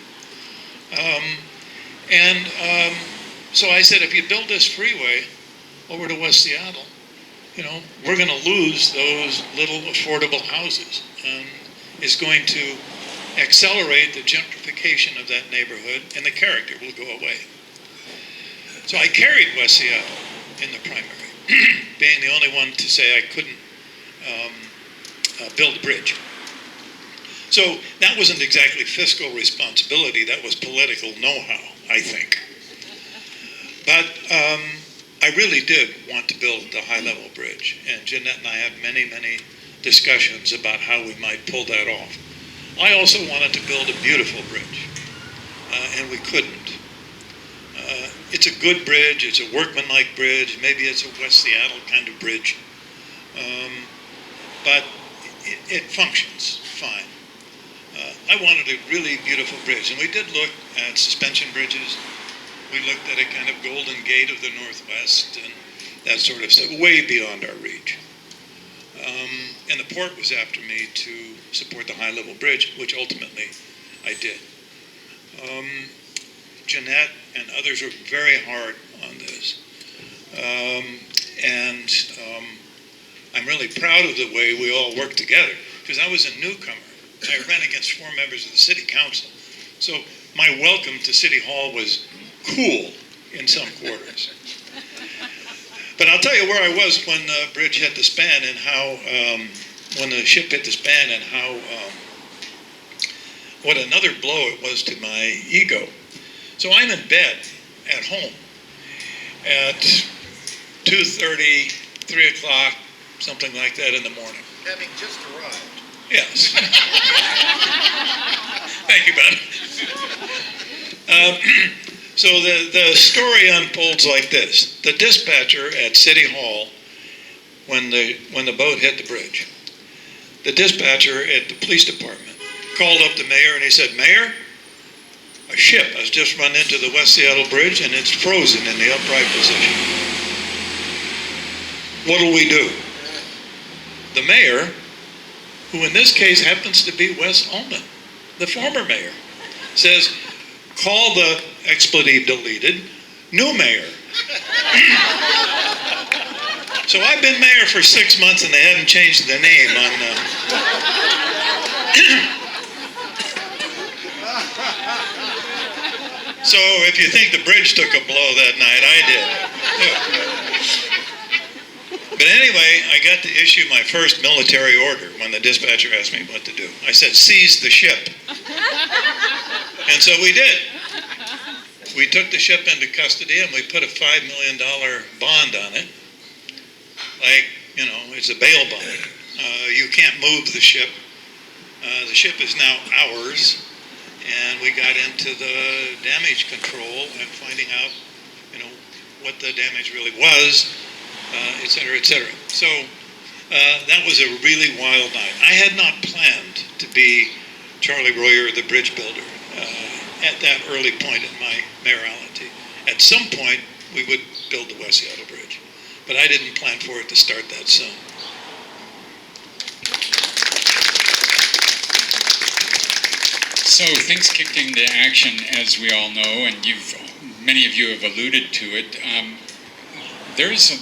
So I said, if you build this freeway over to West Seattle, we're going to lose those little affordable houses. And it's going to accelerate the gentrification of that neighborhood, and the character will go away. So I carried West Seattle in the primary, being the only one to say I couldn't build a bridge. So that wasn't exactly fiscal responsibility, that was political know-how, I think. But I really did want to build the high-level bridge, and Jeanette and I had many, many discussions about how we might pull that off. I also wanted to build a beautiful bridge, and we couldn't. It's a good bridge, it's a workmanlike bridge, maybe it's a West Seattle kind of bridge, but it functions fine. I wanted a really beautiful bridge, and we did look at suspension bridges. We looked at a kind of Golden Gate of the Northwest and that sort of stuff, way beyond our reach. And the port was after me to support the high-level bridge, which ultimately I did. Jeanette and others were very hard on this. And I'm really proud of the way we all worked together, because I was a newcomer. I ran against 4 members of the city council. So my welcome to City Hall was cool in some quarters. But I'll tell you where I was when the bridge hit the span, and how, when the ship hit the span, and how, what another blow it was to my ego. So I'm in bed at home at 2:30, 3 o'clock, something like that in the morning. Having just arrived. Yes. Thank you, Ben. So the story unfolds like this. The dispatcher at City Hall, when the boat hit the bridge, the dispatcher at the police department called up the mayor and he said, "Mayor, a ship has just run into the West Seattle Bridge and it's frozen in the upright position. What'll we do?" The mayor, who in this case happens to be Wes Ullman, the former mayor, says, "Call the expletive deleted new mayor." So I've been mayor for 6 months and they hadn't changed the name on So if you think the bridge took a blow that night, I did. But anyway, I got to issue my first military order when the dispatcher asked me what to do. I said, "Seize the ship." And so we did. We took the ship into custody and we put a $5 million bond on it. Like, it's a bail bond. You can't move the ship. The ship is now ours. And we got into the damage control and finding out, what the damage really was, et cetera, et cetera. So that was a really wild night. I had not planned to be Charlie Royer, the bridge builder, at that early point in my mayoralty. At some point, we would build the West Seattle Bridge, but I didn't plan for it to start that soon. So things kicked into action, as we all know, and many of you have alluded to it. There's some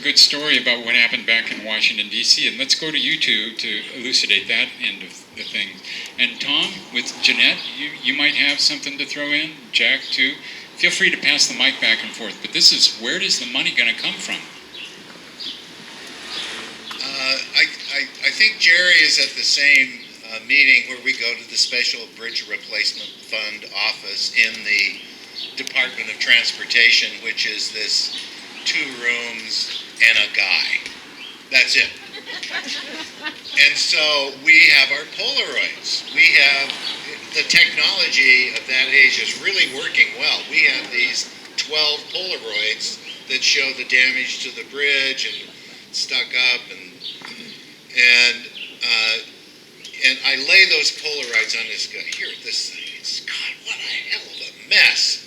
good story about what happened back in Washington, D.C., and let's go to you two to elucidate that end of the thing. And Tom, with Jeanette, you might have something to throw in. Jack, too. Feel free to pass the mic back and forth, but this is, where is the money going to come from? I think Jerry is at the same meeting where we go to the Special Bridge Replacement Fund office in the Department of Transportation, which is this 2 rooms and a guy. That's it. And so we have our Polaroids. We have, the technology of that age is really working well. We have these 12 Polaroids that show the damage to the bridge and stuck up, and I lay those Polaroids on this guy. Here, this thing. It's, God, what a hell of a mess.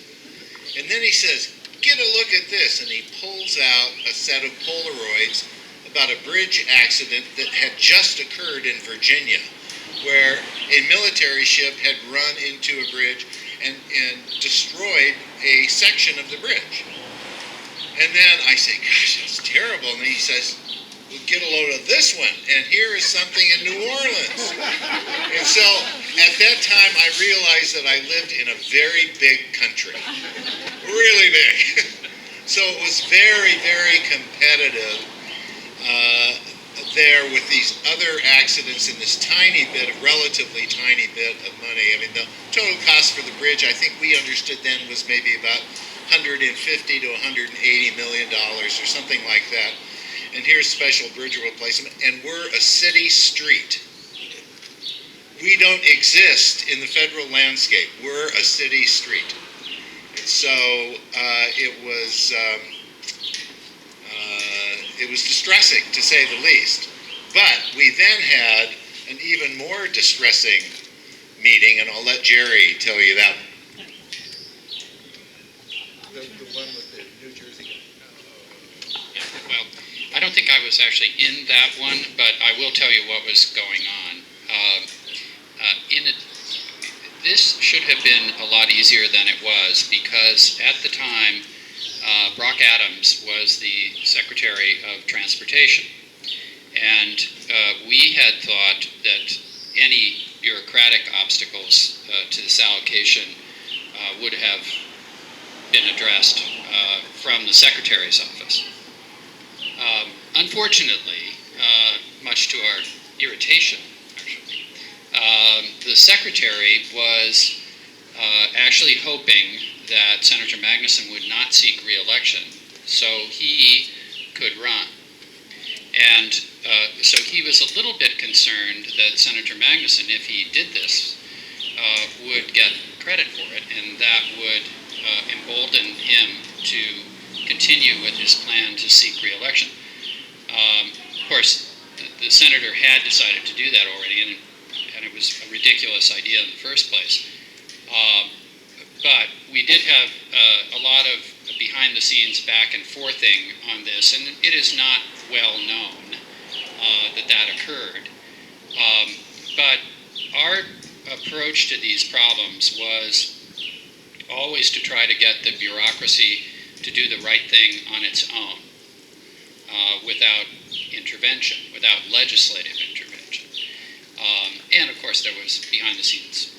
And then he says, get a look at this. And he pulls out a set of Polaroids about a bridge accident that had just occurred in Virginia, where a military ship had run into a bridge and destroyed a section of the bridge. And then I say, gosh, that's terrible. And he says, well, get a load of this one, and here is something in New Orleans. And so at that time, I realized that I lived in a very big country, really big. So it was very, very competitive there with these other accidents in this relatively tiny bit of money. I mean, the total cost for the bridge, I think we understood then, was maybe about $150 to $180 million or something like that. And here's Special Bridge Replacement, and we're a city street. We don't exist in the federal landscape. We're a city street. And so it was distressing, to say the least. But we then had an even more distressing meeting, and I'll let Jerry tell you that. The one with the New Jersey. Well, I don't think I was actually in that one, but I will tell you what was going on. This should have been a lot easier than it was, because at the time, Brock Adams was the Secretary of Transportation. And we had thought that any bureaucratic obstacles to this allocation would have been addressed from the Secretary's office. Unfortunately, much to our irritation, actually, the Secretary was actually hoping that Senator Magnuson would not seek re-election so he could run. And so he was a little bit concerned that Senator Magnuson, if he did this, would get credit for it, and that would embolden him to continue with his plan to seek re-election. Of course, the senator had decided to do that already, and it was a ridiculous idea in the first place. But we did have a lot of behind-the-scenes back and forthing on this, and it is not well known that occurred. But our approach to these problems was always to try to get the bureaucracy to do the right thing on its own, without intervention, without legislative intervention. And of course there was behind-the-scenes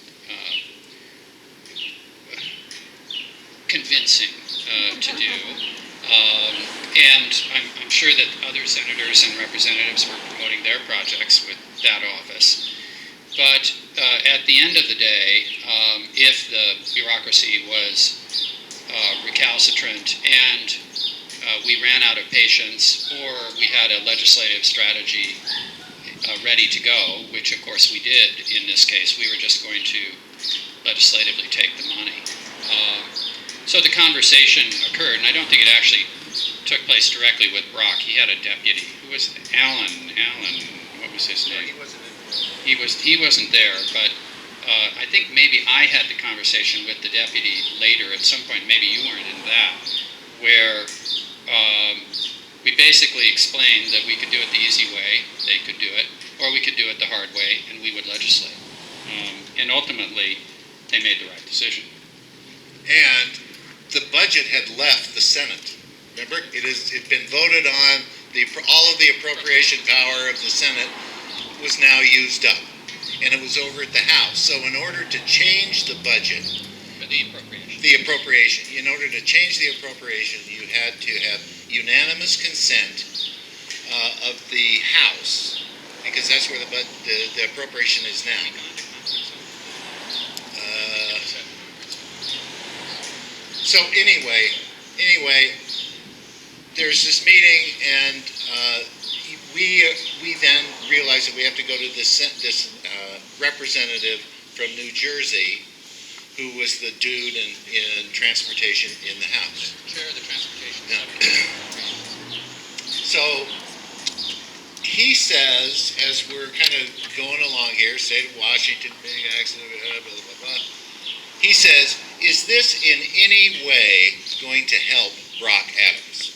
convincing to do. And I'm sure that other senators and representatives were promoting their projects with that office. But at the end of the day, if the bureaucracy was recalcitrant and we ran out of patience, or we had a legislative strategy ready to go, which of course we did in this case, we were just going to legislatively take the money. So the conversation occurred, and I don't think it actually took place directly with Brock. He had a deputy. Who was it? Alan, what was his name? He wasn't in. he wasn't there, but I think maybe I had the conversation with the deputy later at some point, maybe you weren't in that, where we basically explained that we could do it the easy way, they could do it, or we could do it the hard way, and we would legislate. And ultimately, they made the right decision. And the budget had left the Senate. Remember, it had been voted on. All of the appropriation power of the Senate was now used up, and it was over at the House. So, in order to change the budget, For the appropriation. in order to change the appropriation, you had to have unanimous consent of the House, because that's where the appropriation is now. So anyway, there's this meeting, and we then realize that we have to go to this representative from New Jersey, who was the dude in transportation in the House. Chair of the transportation. Yeah. So he says, as we're kind of going along here, state of Washington, big accident, blah, blah, blah, blah. He says, is this in any way going to help Brock Adams?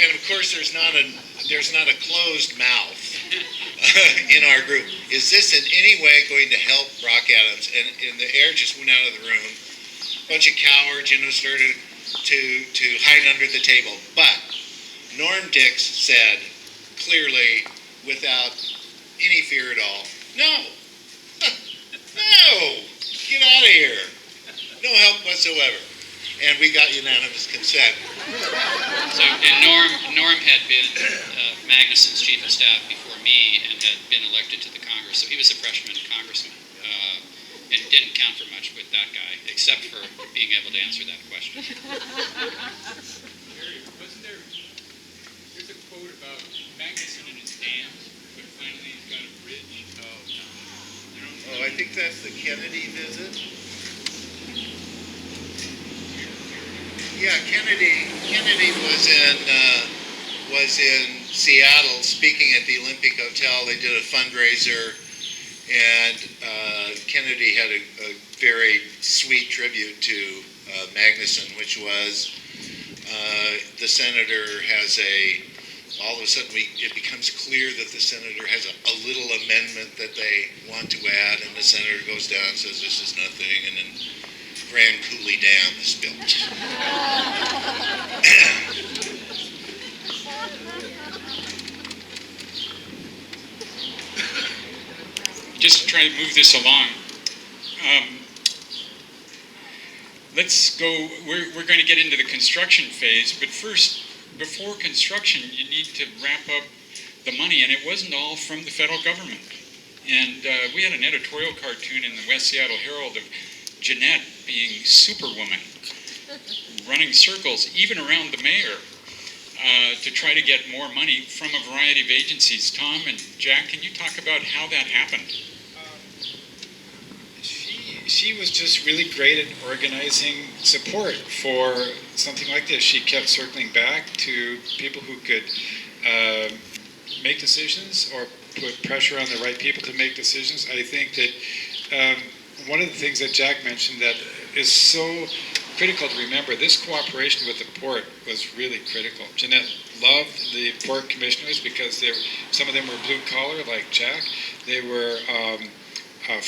And of course, there's not a closed mouth in our group. Is this in any way going to help Brock Adams? And the air just went out of the room. A bunch of cowards, started to hide under the table. But Norm Dix said clearly, without any fear at all, no, get out of here. No help whatsoever. And we got unanimous consent. So, and Norm had been Magnuson's chief of staff before me and had been elected to the Congress, so he was a freshman congressman and didn't count for much with that guy, except for being able to answer that question. Wasn't there's a quote about Magnuson and his dams, but finally he's got a bridge. Oh, I think that's the Kennedy visit. Yeah, Kennedy was in Seattle speaking at the Olympic Hotel. They did a fundraiser, and Kennedy had a very sweet tribute to Magnuson, which was the senator has all of a sudden it becomes clear that the senator has a little amendment that they want to add, and the senator goes down and says this is nothing, and then Grand Coulee Dam is built. Just to try to move this along, let's go. We're going to get into the construction phase, but first, before construction, you need to wrap up the money, and it wasn't all from the federal government. And we had an editorial cartoon in the West Seattle Herald of Jeanette being Superwoman, running circles, even around the mayor, to try to get more money from a variety of agencies. Tom and Jack, can you talk about how that happened? She was just really great at organizing support for something like this. She kept circling back to people who could make decisions or put pressure on the right people to make decisions. I think that one of the things that Jack mentioned that is so critical to remember, this cooperation with the port was really critical. Jeanette loved the port commissioners because some of them were blue collar like Jack. They were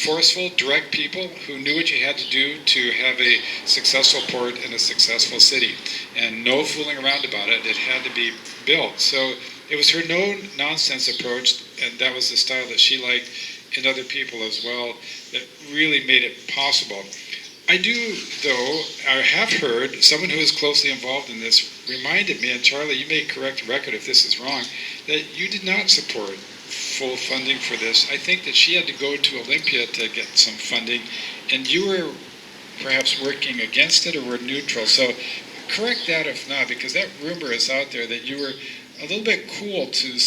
forceful, direct people who knew what you had to do to have a successful port in a successful city. And no fooling around about it. It had to be built. So it was her no-nonsense approach, and that was the style that she liked in other people as well, that really made it possible. I do, though, I have heard someone who is closely involved in this reminded me, and Charlie, you may correct the record if this is wrong, that you did not support full funding for this. I think that she had to go to Olympia to get some funding, and you were perhaps working against it or were neutral. So correct that if not, because that rumor is out there that you were a little bit cool to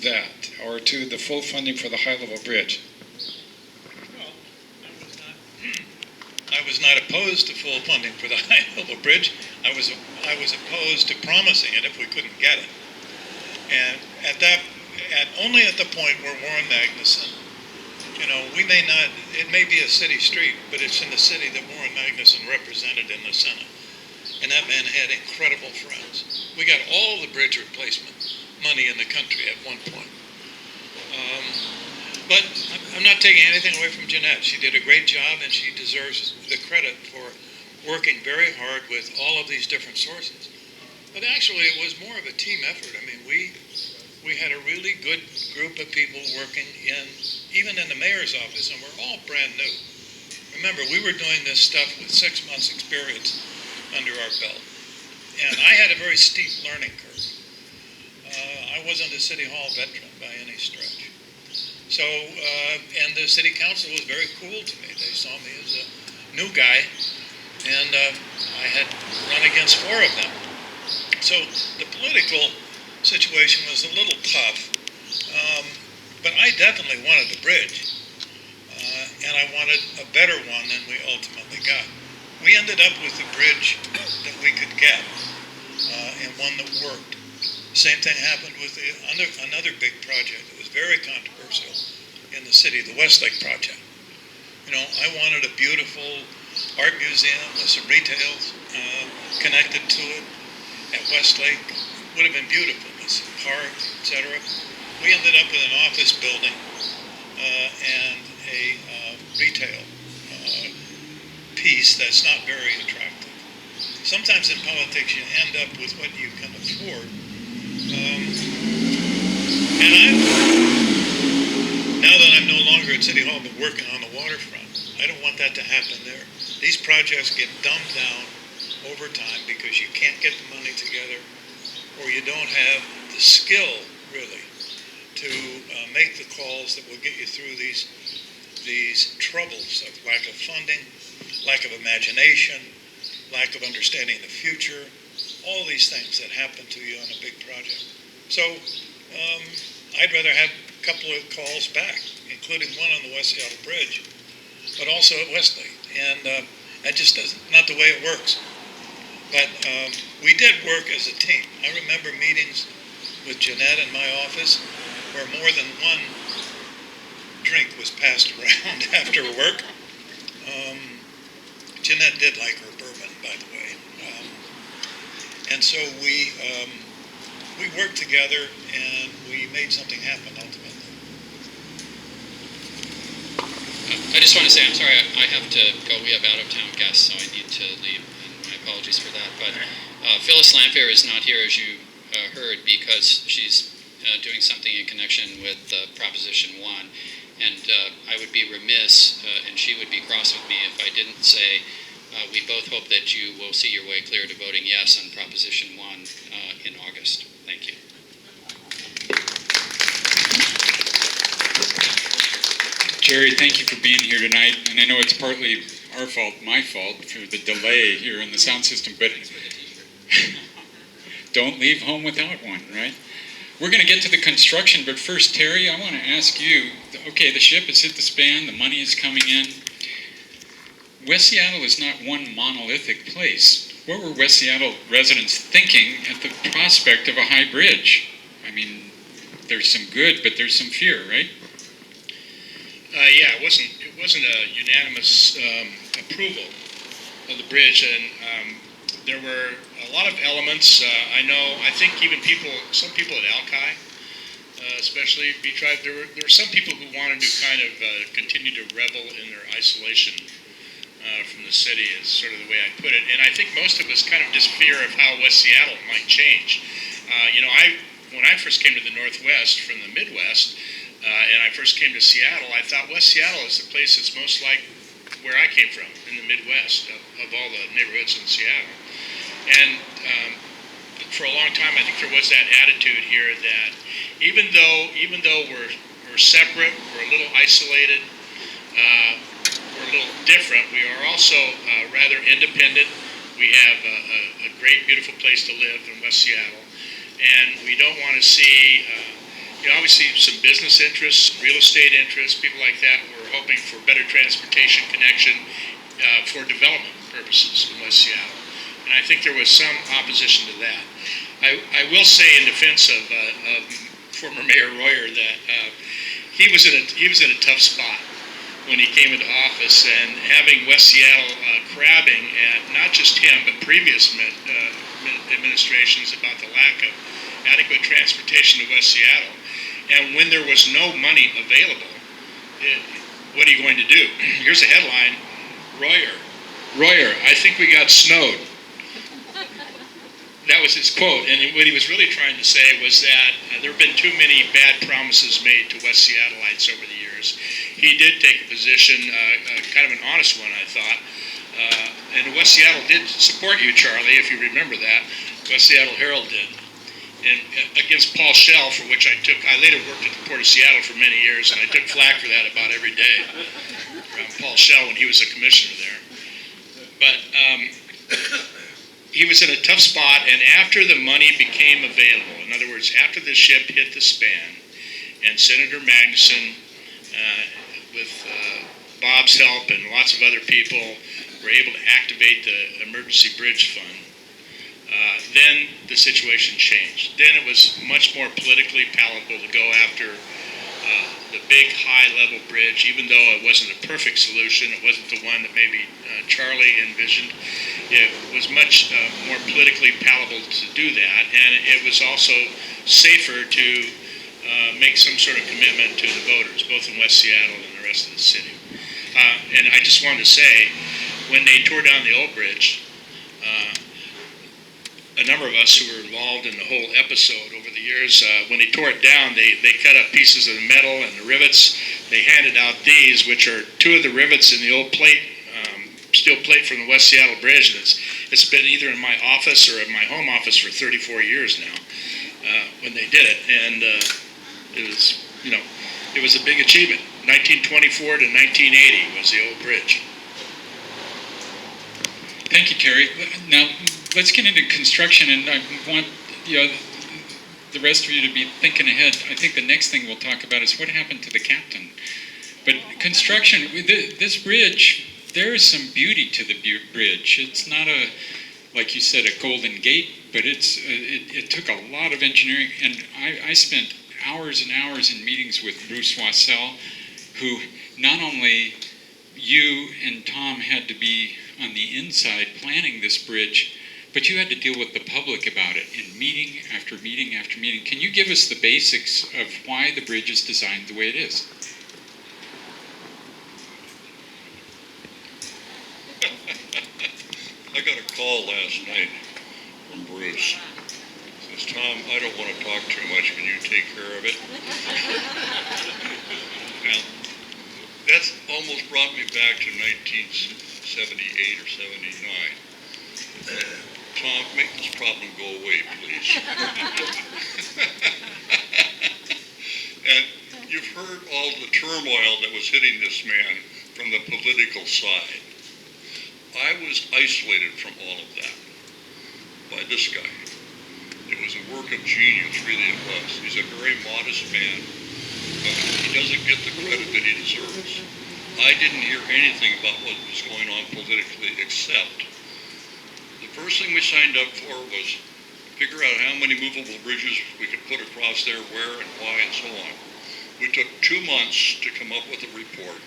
that, or to the full funding for the high-level bridge. Well, I was not opposed to full funding for the high-level bridge. I was opposed to promising it if we couldn't get it. And only at the point where Warren Magnuson, we may not, it may be a city street, but it's in the city that Warren Magnuson represented in the Senate. And that man had incredible friends. We got all the bridge replacement money in the country at one point. But I'm not taking anything away from Jeanette. She did a great job, and she deserves the credit for working very hard with all of these different sources. But actually, it was more of a team effort. I mean, we had a really good group of people working even in the mayor's office, and we're all brand new. Remember, we were doing this stuff with 6 months experience under our belt. And I had a very steep learning curve. I wasn't a City Hall veteran by any stretch. So, and the City Council was very cool to me. They saw me as a new guy, and I had run against 4 of them. So the political situation was a little tough, but I definitely wanted the bridge, and I wanted a better one than we ultimately got. We ended up with the bridge that we could get, and one that worked. Same thing happened with another big project that was very controversial in the city, the Westlake project. I wanted a beautiful art museum with some retail connected to it at Westlake. Would have been beautiful with some park, etc. We ended up with an office building and a retail piece that's not very attractive. Sometimes in politics you end up with what you can afford. Now that I'm no longer at City Hall but working on the waterfront, I don't want that to happen there. These projects get dumbed down over time because you can't get the money together, or you don't have the skill, really, to make the calls that will get you through these troubles of lack of funding, lack of imagination, lack of understanding the future, all these things that happen to you on a big project. So I'd rather have a couple of calls back, including one on the West Seattle Bridge, but also at Westlake. And that just not the way it works. But we did work as a team. I remember meetings with Jeanette in my office where more than one drink was passed around after work. Jeanette did like her bourbon, by the way. And so we worked together and we made something happen ultimately. I just want to say, I'm sorry, I have to go. We have out-of-town guests, so I need to leave. And my apologies for that. But Phyllis Lamphere is not here, as you heard, because she's doing something in connection with Proposition 1. And I would be remiss, and she would be cross with me if I didn't say we both hope that you will see your way clear to voting yes on Proposition 1 in August. Thank you. Jerry, thank you for being here tonight. And I know it's partly our fault, my fault, for the delay here in the sound system, but don't leave home without one, right? We're going to get to the construction, but first, Terry, I want to ask you, okay, the ship has hit the span, the money is coming in. West Seattle is not one monolithic place. What were West Seattle residents thinking at the prospect of a high bridge? I mean, there's some good, but there's some fear, right? Yeah, it wasn't a unanimous approval of the bridge, and there were a lot of elements. I think even some people at Alki, especially B-Tribe, there were some people who wanted to kind of continue to revel in their isolation from the city, is sort of the way I put it. And I think most of us kind of just fear of how West Seattle might change. When I first came to the Northwest from the Midwest, and I first came to Seattle, I thought West Seattle is the place that's most like where I came from in the Midwest of all the neighborhoods in Seattle. And for a long time, I think there was that attitude here that even though we're separate, we're a little isolated, we're a little different, we are also rather independent. We have a great, beautiful place to live in West Seattle, and we don't want to see. Obviously some business interests, real estate interests, people like that were hoping for better transportation connection for development purposes in West Seattle. And I think there was some opposition to that. I will say in defense of former Mayor Royer that he was in a tough spot when he came into office, and having West Seattle crabbing at not just him but previous administrations about the lack of adequate transportation to West Seattle, and when there was no money available, what are you going to do? Here's a headline: Royer, I think we got snowed. That was his quote, and what he was really trying to say was that there have been too many bad promises made to West Seattleites over the years. He did take a position, kind of an honest one, I thought, and West Seattle did support you, Charlie, if you remember that. West Seattle Herald did. And against Paul Schell, for which I later worked at the Port of Seattle for many years, and I took flack for that about every day from Paul Schell when he was a commissioner there. But he was in a tough spot, and after the money became available, in other words, after the ship hit the span, and Senator Magnuson, with Bob's help and lots of other people, were able to activate the Emergency Bridge Fund, then the situation changed. Then it was much more politically palatable to go after the big high-level bridge, even though it wasn't a perfect solution. It wasn't the one that maybe Charlie envisioned. It was much more politically palatable to do that, and it was also safer to make some sort of commitment to the voters, both in West Seattle and the rest of the city. And I just wanted to say, when they tore down the old bridge, a number of us who were involved in the whole episode over the years, when they tore it down, they cut up pieces of the metal and the rivets. They handed out these, which are two of the rivets in the old plate, steel plate from the West Seattle Bridge. And it's been either in my office or in my home office for 34 years now when they did it. And it was a big achievement. 1924 to 1980 was the old bridge. Thank you, Terry. Now, let's get into construction, and I want the rest of you to be thinking ahead. I think the next thing we'll talk about is what happened to the captain. But construction, this bridge, there is some beauty to the bridge. It's not like you said, a golden gate, but it took a lot of engineering, and I spent hours and hours in meetings with Bruce Wassell, who not only you and Tom had to be on the inside planning this bridge, but you had to deal with the public about it in meeting after meeting after meeting. Can you give us the basics of why the bridge is designed the way it is? I got a call last night from Bruce. He says, Tom, I don't want to talk too much. Can you take care of it? Now, that's almost brought me back to 1978 or 79. Tom, make this problem go away, please. And you've heard all the turmoil that was hitting this man from the political side. I was isolated from all of that by this guy. It was a work of genius, really it was. He's a very modest man, but he doesn't get the credit that he deserves. I didn't hear anything about what was going on politically, except the first thing we signed up for was figure out how many movable bridges we could put across there, where and why, and so on. We took 2 months to come up with a report,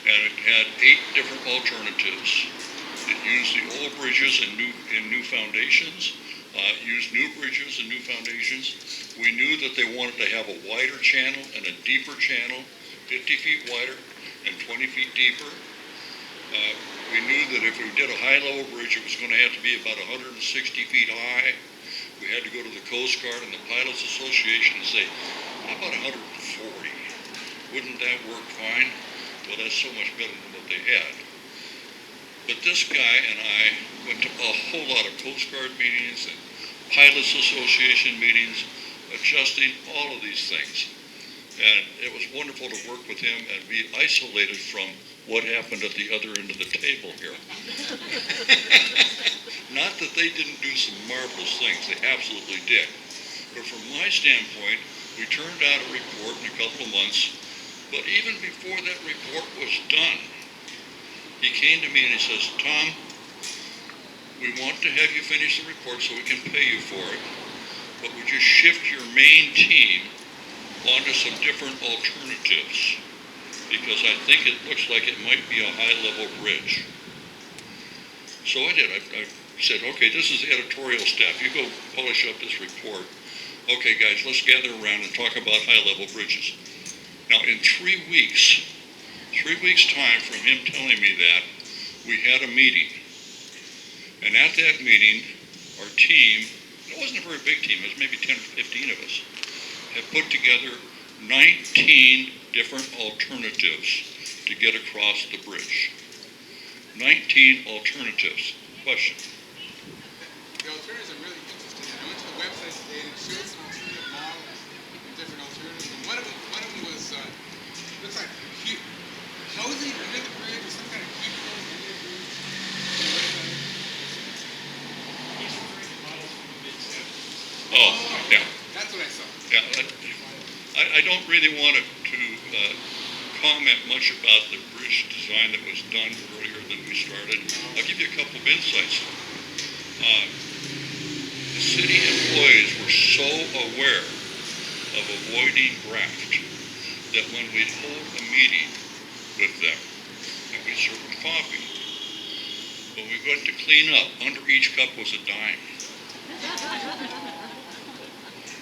and it had 8 different alternatives. It used the old bridges and new foundations, used new bridges and new foundations. We knew that they wanted to have a wider channel and a deeper channel, 50 feet wider and 20 feet deeper. We knew that if we did a high-level bridge, it was going to have to be about 160 feet high. We had to go to the Coast Guard and the Pilots Association and say, how about 140? Wouldn't that work fine? Well, that's so much better than what they had. But this guy and I went to a whole lot of Coast Guard meetings and Pilots Association meetings, adjusting all of these things. And it was wonderful to work with him and be isolated from what happened at the other end of the table here. Not that they didn't do some marvelous things, they absolutely did. But from my standpoint, we turned out a report in a couple of months, but even before that report was done, he came to me and he says, Tom, we want to have you finish the report so we can pay you for it. but would you shift your main team onto some different alternatives? Because I think it looks like it might be a high-level bridge. So I did. I said, okay, this is the editorial staff. You go polish up this report. Okay, guys, let's gather around and talk about high-level bridges. Now, in 3 weeks time from him telling me that, we had a meeting. And at that meeting, our team, it wasn't a very big team, it was maybe 10 or 15 of us, had put together 19 different alternatives to get across the bridge. 19 alternatives. Question? The alternatives are really interesting. I went to the website today and it shows some alternative models and different alternatives. And one of them was, looks like housing under the bridge or some kind of cubicle under the bridge. Oh, yeah. That's what I saw. Yeah, I don't really want to comment much about the bridge design that was done earlier than we started. I'll give you a couple of insights. The city employees were so aware of avoiding graft that when we'd hold a meeting with them and we serve them coffee, when we went to clean up, under each cup was a dime.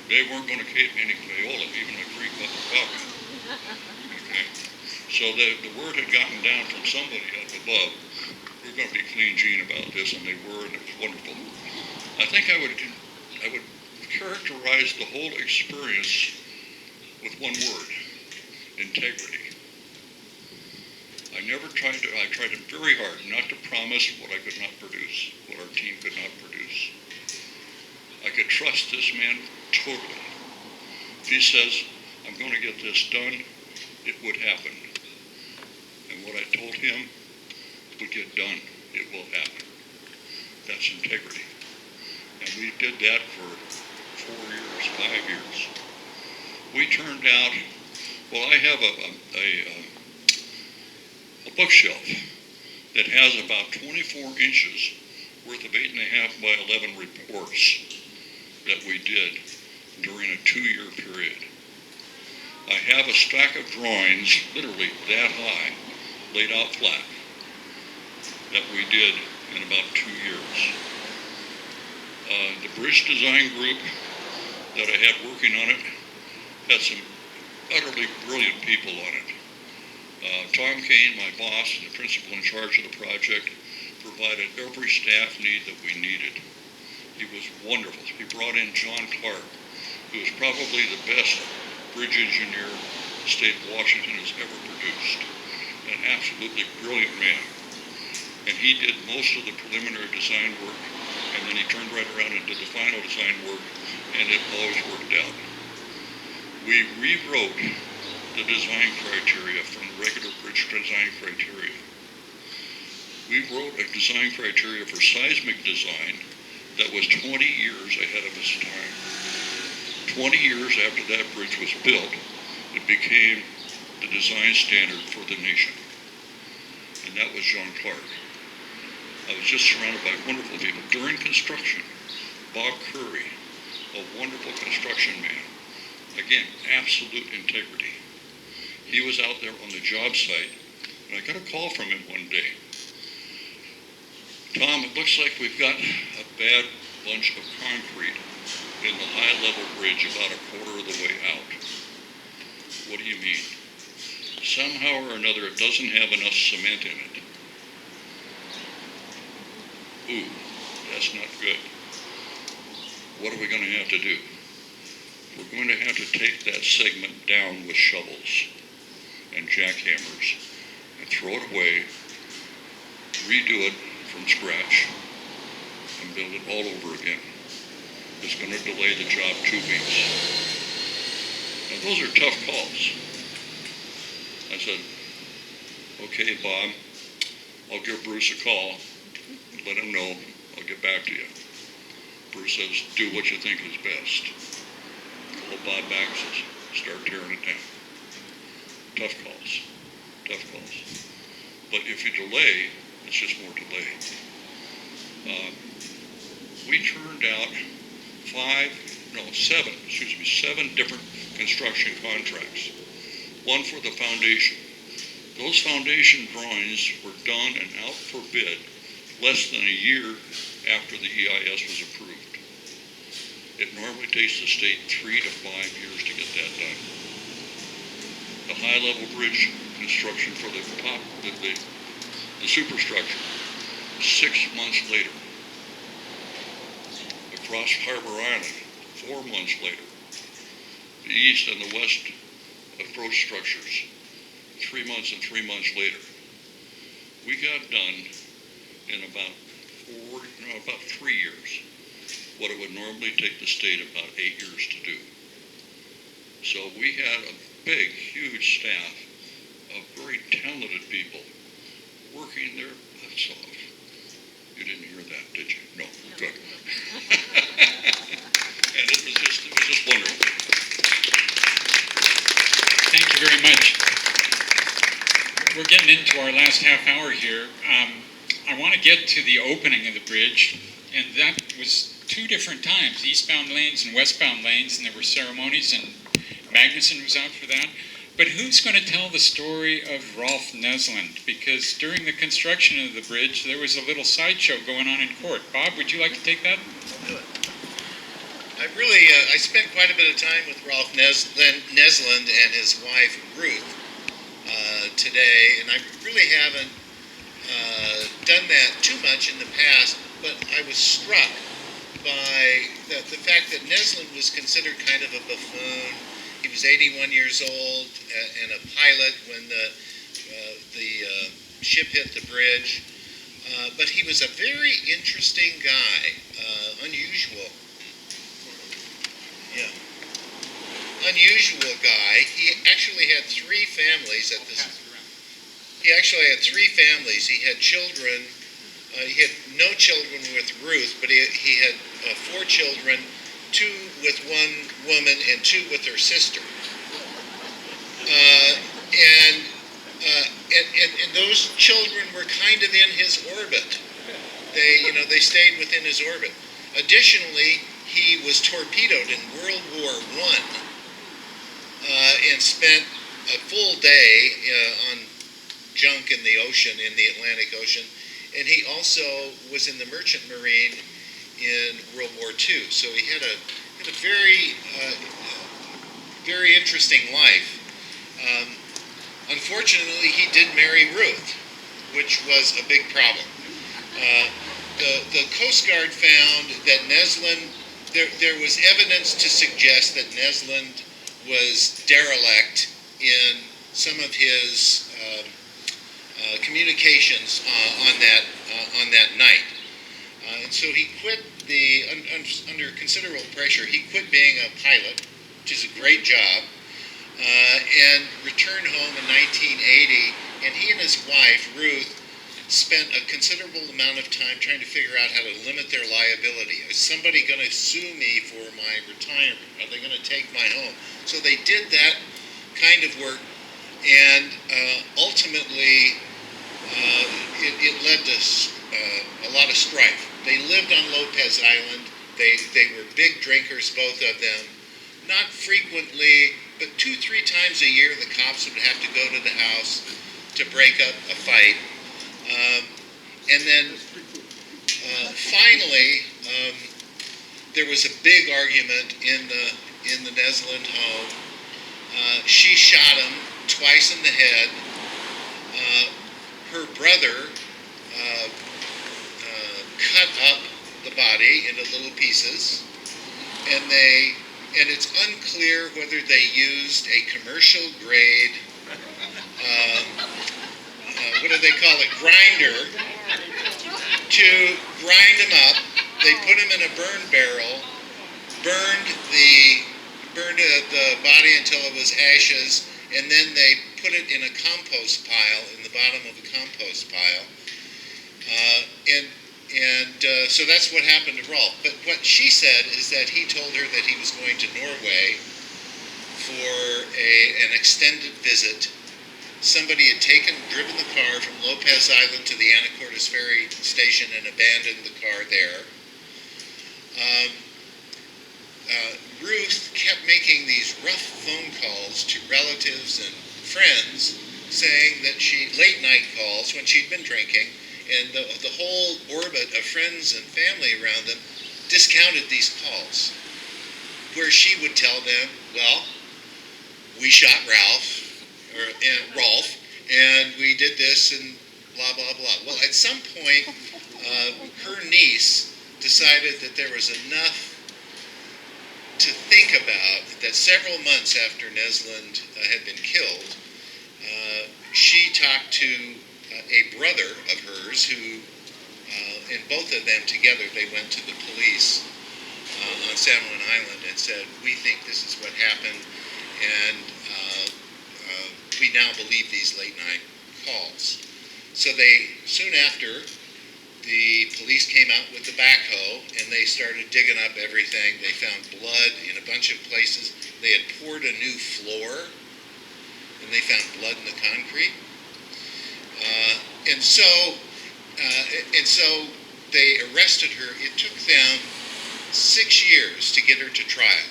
They weren't going to keep any payola, even a free cup of coffee. Okay? So the word had gotten down from somebody up above, we're going to be clean Gene about this, and they were, and it was wonderful. I think I would characterize the whole experience with one word: integrity. I tried very hard not to promise what I could not produce, what our team could not produce. I could trust this man totally. If he says, I'm going to get this done, it would happen. And what I told him would get done. It will happen. That's integrity. And we did that for 4 years, 5 years. We turned out, well, I have a bookshelf that has about 24 inches worth of 8.5 by 11 reports that we did during a 2-year period. I have a stack of drawings, literally that high, laid out flat, that we did in about 2 years. The bridge design group that I had working on it had some utterly brilliant people on it. Tom Kane, my boss and the principal in charge of the project, provided every staff need that we needed. He was wonderful. He brought in John Clark, who is probably the best bridge engineer the state of Washington has ever produced. An absolutely brilliant man. And he did most of the preliminary design work, and then he turned right around and did the final design work, and it always worked out. We rewrote the design criteria from regular bridge design criteria. We wrote a design criteria for seismic design that was 20 years ahead of its time. 20 years after that bridge was built, it became the design standard for the nation. And that was John Clark. I was just surrounded by wonderful people. During construction, Bob Curry, a wonderful construction man. Again, absolute integrity. He was out there on the job site, and I got a call from him one day. Tom, it looks like we've got a bad bunch of concrete in the high-level bridge about a quarter of the way out. What do you mean? Somehow or another, it doesn't have enough cement in it. Ooh, that's not good. What are we going to have to do? We're going to have to take that segment down with shovels and jackhammers and throw it away, redo it from scratch, and build it all over again. It's going to delay the job 2 weeks. Now, those are tough calls. I said, okay, Bob, I'll give Bruce a call, let him know, I'll get back to you. Bruce says, do what you think is best. Call Bob back, says, start tearing it down. Tough calls. But if you delay, it's just more delay. We turned out 5 seven different construction contracts. One for the foundation. Those foundation drawings were done and out for bid less than a year after the EIS was approved. It normally takes the state 3 to 5 years to get that done. The high-level bridge construction for the top, the superstructure, 6 months later. Across Harbor Island, 4 months later. The east and the west approach structures, 3 months and 3 months later. We got done in about 3 years, what it would normally take the state about 8 years to do. So we had a big, huge staff of very talented people working their butts off. You didn't hear that, did you? No, good. And it was just wonderful. Thank you very much. We're getting into our last half hour here. I want to get to the opening of the bridge, and that was 2 different times, eastbound lanes and westbound lanes, and there were ceremonies, and Magnuson was out for that. But who's going to tell the story of Rolf Nesland? Because during the construction of the bridge, there was a little sideshow going on in court. Bob, would you like to take that? I spent quite a bit of time with Rolf Nesland and his wife Ruth today, and I really haven't done that too much in the past, but I was struck by the fact that Nesland was considered kind of a buffoon. He was 81 years old and a pilot when the ship hit the bridge, but he was a very interesting guy, unusual. Yeah. Unusual guy. He actually had 3 families at this. He actually had 3 families. He had children. He had no children with Ruth, but he had 4 children, 2 with one woman and 2 with her sister. And those children were kind of in his orbit. They stayed within his orbit. Additionally, he was torpedoed in World War I and spent a full day on junk in the ocean, in the Atlantic Ocean. And he also was in the Merchant Marine in World War II. So he had a very interesting life. Unfortunately, he did marry Ruth, which was a big problem. The Coast Guard found that Nesland, there was evidence to suggest that Nesland was derelict in some of his communications on that night. And so he quit under considerable pressure. He quit being a pilot, which is a great job, and returned home in 1980. And he and his wife, Ruth, spent a considerable amount of time trying to figure out how to limit their liability. Is somebody going to sue me for my retirement? Are they going to take my home? So they did that kind of work, and ultimately it led to a lot of strife. They lived on Lopez Island. They were big drinkers, both of them. Not frequently, but 2-3 times a year, the cops would have to go to the house to break up a fight. And then finally, there was a big argument in the Nesland home. She shot him twice in the head. Her brother cut up the body into little pieces, and it's unclear whether they used a commercial grade what do they call it, grinder, to grind them up. They put them in a burn barrel, burned the body until it was ashes, and then they put it in a compost pile, in the bottom of a compost pile. So that's what happened to Rolf. But what she said is that he told her that he was going to Norway for an extended visit. Somebody had driven the car from Lopez Island to the Anacortes Ferry Station and abandoned the car there. Ruth kept making these rough phone calls to relatives and friends saying that late night calls when she'd been drinking, and the whole orbit of friends and family around them discounted these calls, where she would tell them, well, we shot Rolf, and we did this, and blah, blah, blah. Well, at some point, her niece decided that there was enough to think about, that several months after Nesland had been killed, she talked to a brother of hers who, and both of them together, they went to the police on San Juan Island and said, we think this is what happened, and we now believe these late night calls. So soon after, the police came out with the backhoe and they started digging up everything. They found blood in a bunch of places. They had poured a new floor and they found blood in the concrete. And so they arrested her. It took them 6 years to get her to trial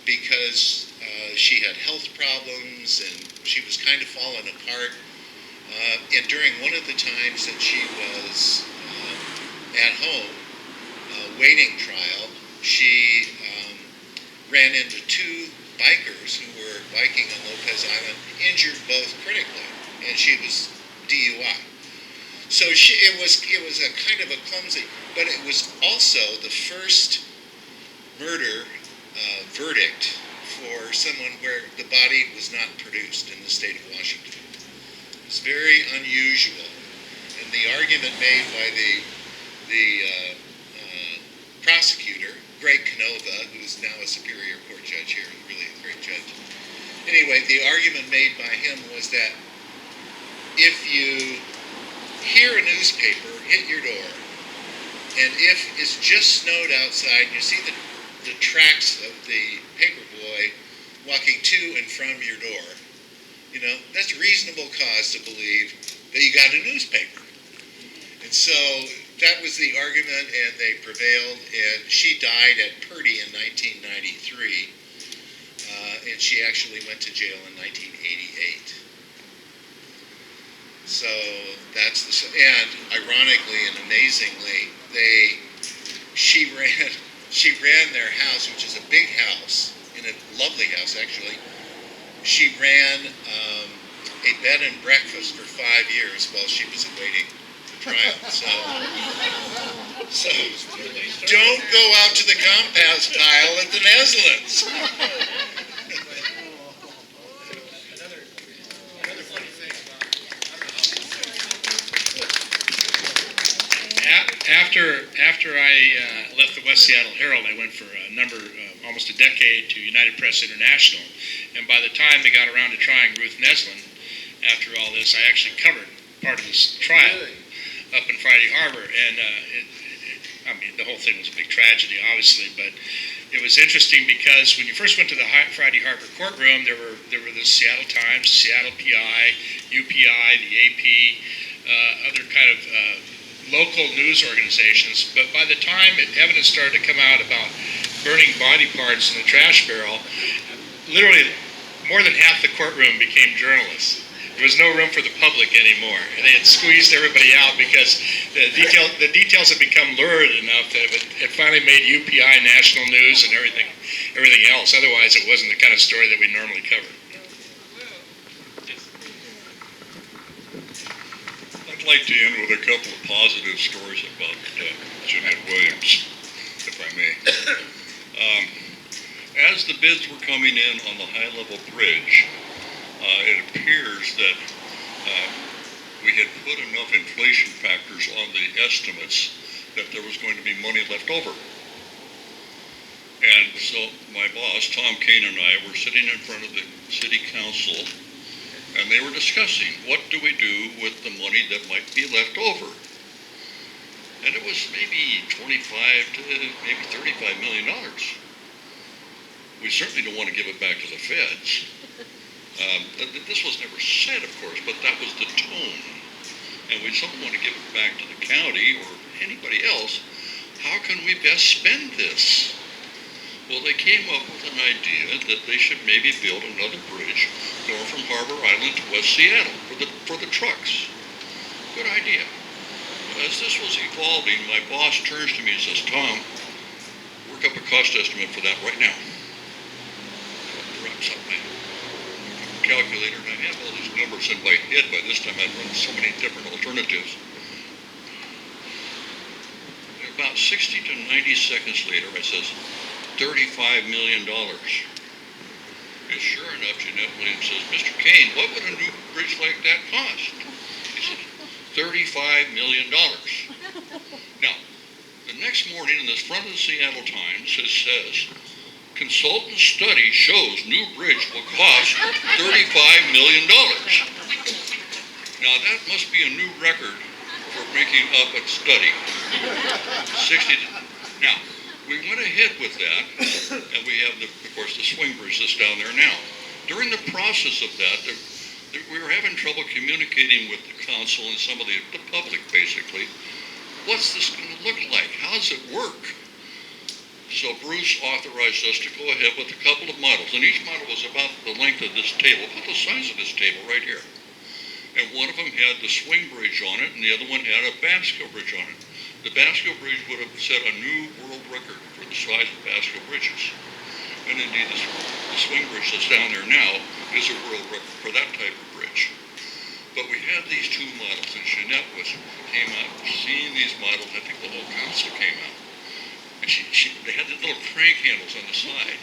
because she had health problems and she was kind of falling apart. And during one of the times that she was at home waiting trial, she ran into two bikers who were biking on Lopez Island, injured both critically, and she was DUI. So it was a kind of a clumsy, but it was also the first murder verdict for someone where the body was not produced in the state of Washington. It's very unusual, and the argument made by the prosecutor, Greg Canova, who's now a Superior Court judge here, really a great judge. Anyway, the argument made by him was that if you hear a newspaper hit your door, and if it's just snowed outside, and you see the tracks of the paper boy walking to and from your door, that's reasonable cause to believe that you got a newspaper. And so that was the argument, and they prevailed, and she died at Purdy in 1993, and she actually went to jail in 1988. So that's and ironically and amazingly, she ran their house, which is a big house, in a lovely house actually. She ran a bed and breakfast for 5 years while she was awaiting trial. So don't go out to the compost pile at the Neslands. After I left the West Seattle Herald, I went for almost a decade to United Press International, and by the time they got around to trying Ruth Nesland, after all this, I actually covered part of this trial up in Friday Harbor, and the whole thing was a big tragedy, obviously, but it was interesting because when you first went to the Friday Harbor courtroom, there were the Seattle Times, Seattle PI, UPI, the AP, other kind of local news organizations, but by the time evidence started to come out about burning body parts in the trash barrel, literally more than half the courtroom became journalists. There was no room for the public anymore. They had squeezed everybody out because the details had become lurid enough that it finally made UPI national news and everything else. Otherwise, it wasn't the kind of story that we normally covered. I'd like to end with a couple of positive stories about Jeanette Williams, if I may. As the bids were coming in on the high-level bridge, it appears that we had put enough inflation factors on the estimates that there was going to be money left over. And so my boss, Tom Kane, and I were sitting in front of the city council, and they were discussing, what do we do with the money that might be left over? And it was maybe $25 to maybe $35 million. We certainly don't want to give it back to the feds. This was never said, of course, but that was the tone. And we don't want to give it back to the county or anybody else. how can we best spend this? Well, they came up with an idea that they should maybe build another bridge going from Harbor Island to West Seattle for the trucks. Good idea. As this was evolving, my boss turns to me and says, Tom, work up a cost estimate for that right now. Wraps up my calculator, and I have all these numbers in my head. By this time, I'd run so many different alternatives. And about 60 to 90 seconds later, I says, $35 million. And sure enough, Jeanette Williams says, Mr. Kane, what would a new bridge like that cost? He said, $35 million. Now, the next morning in the front of the Seattle Times, it says, consultant study shows new bridge will cost $35 million. Now, that must be a new record for making up a study. 60. Now, we went ahead with that, and we have, of course, the swing bridge that's down there now. During the process of that, we were having trouble communicating with the council and some of the public, basically. What's this going to look like? How does it work? So Bruce authorized us to go ahead with a couple of models, and each model was about the length of this table, about the size of this table right here. And one of them had the swing bridge on it, and the other one had a bascule bridge on it. The bascule bridge would have set a new world record for the size of bascule bridges. And indeed, the swing bridge that's down there now is a world record for that type of bridge. But we had these two models, and Jeanette came out seeing these models. I think the whole council came out. And they had the little crank handles on the side.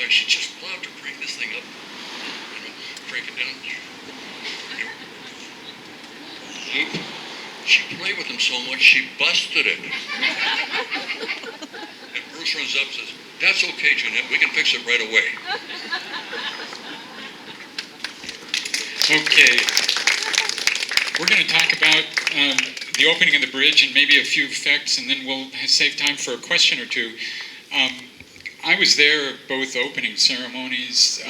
She just loved to crank this thing up, crank it down. Loop. She played with them so much, she busted it. And Bruce runs up and says, that's okay, Jeanette, we can fix it right away. Okay. We're going to talk about the opening of the bridge and maybe a few effects, and then we'll save time for a question or two. I was there at both opening ceremonies,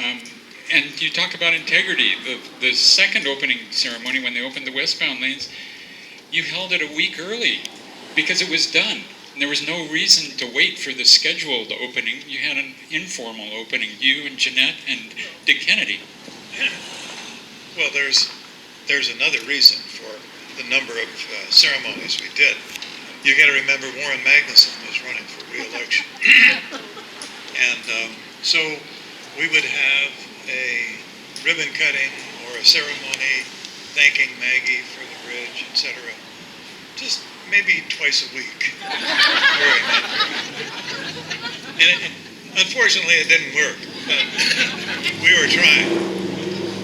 and you talk about integrity. The second opening ceremony, when they opened the westbound lanes, you held it a week early because it was done. And there was no reason to wait for the scheduled opening. You had an informal opening, you and Jeanette and Dick Kennedy. Well, there's another reason for the number of ceremonies we did. You got to remember Warren Magnuson was running for re-election. And so we would have a ribbon cutting or a ceremony thanking Maggie for the bridge, etc. Just maybe twice a week. And unfortunately it didn't work, but we were trying.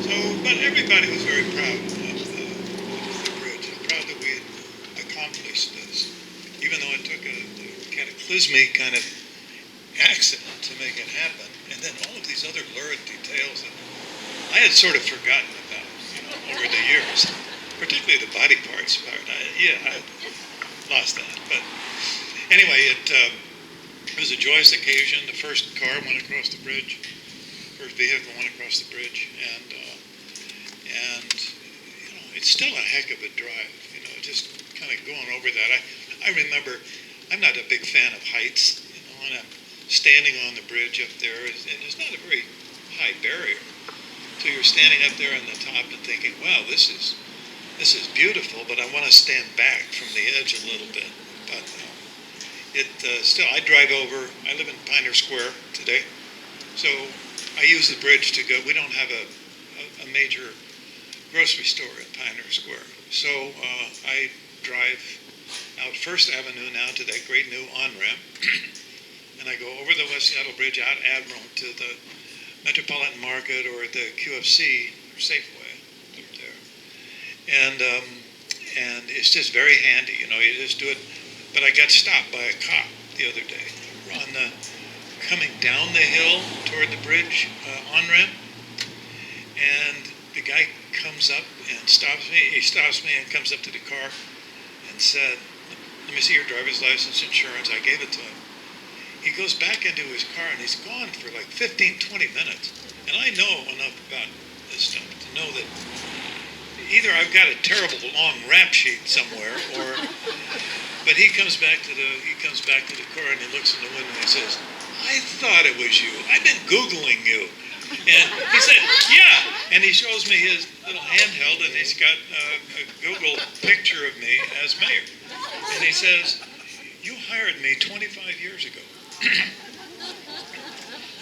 So, but everybody was very proud of the bridge, and proud that we had accomplished this, even though it took a cataclysmic kind of accident to make it happen, and then all of these other lurid details that I had sort of forgotten about, over the years, particularly the body parts part. I lost that, but anyway, it was a joyous occasion. The first car went across the bridge, first vehicle went across the bridge, and it's still a heck of a drive. Just kind of going over that. I remember, I'm not a big fan of heights, and I'm standing on the bridge up there, and it's not a very high barrier. So you're standing up there on the top and thinking, wow, this is beautiful, but I want to stand back from the edge a little bit. But still, I drive over. I live in Pioneer Square today, so I use the bridge to go. We don't have a major grocery store in Pioneer Square, so I drive out First Avenue now to that great new on-ramp, and I go over the West Seattle Bridge out Admiral to the Metropolitan Market or the QFC or Safeway up there, and it's just very handy. You just do it. But I got stopped by a cop the other day coming down the hill toward the bridge on-ramp, and the guy comes up and stops me. He stops me and comes up to the car and said, "Let me see your driver's license, insurance." I gave it to him. He goes back into his car, and he's gone for like 15, 20 minutes. And I know enough about this stuff to know that either I've got a terrible long rap sheet somewhere, or But he comes back to the car and he looks in the window and he says, "I thought it was you. I've been Googling you." And he said, "Yeah." And he shows me his little handheld and he's got a Google picture of me as mayor. And he says, "You hired me 25 years ago."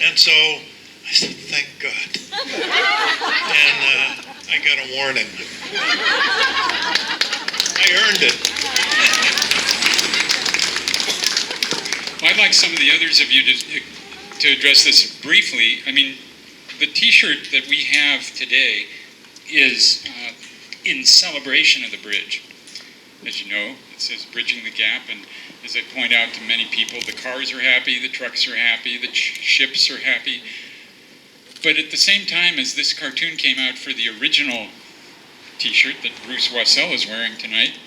And so I said, "Thank God." And I got a warning. I earned it. Well, I'd like some of the others of you to address this briefly. I mean, the T-shirt that we have today is in celebration of the bridge. As you know, it says Bridging the Gap, and as I point out to many people, the cars are happy, the trucks are happy, the ships are happy. But at the same time as this cartoon came out for the original T-shirt that Bruce Wassell is wearing tonight,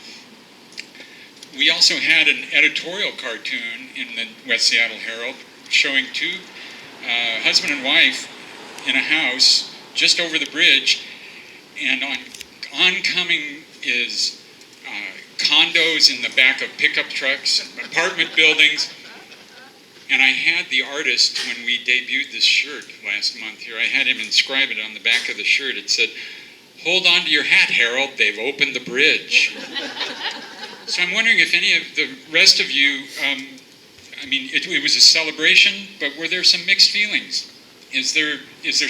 we also had an editorial cartoon in the West Seattle Herald showing two husband and wife in a house just over the bridge, and oncoming is condos in the back of pickup trucks, apartment buildings. And I had the artist, when we debuted this shirt last month here, I had him inscribe it on the back of the shirt. It said, "Hold on to your hat, Harold, they've opened the bridge." So I'm wondering if any of the rest of you, I mean, it was a celebration, but were there some mixed feelings? Is there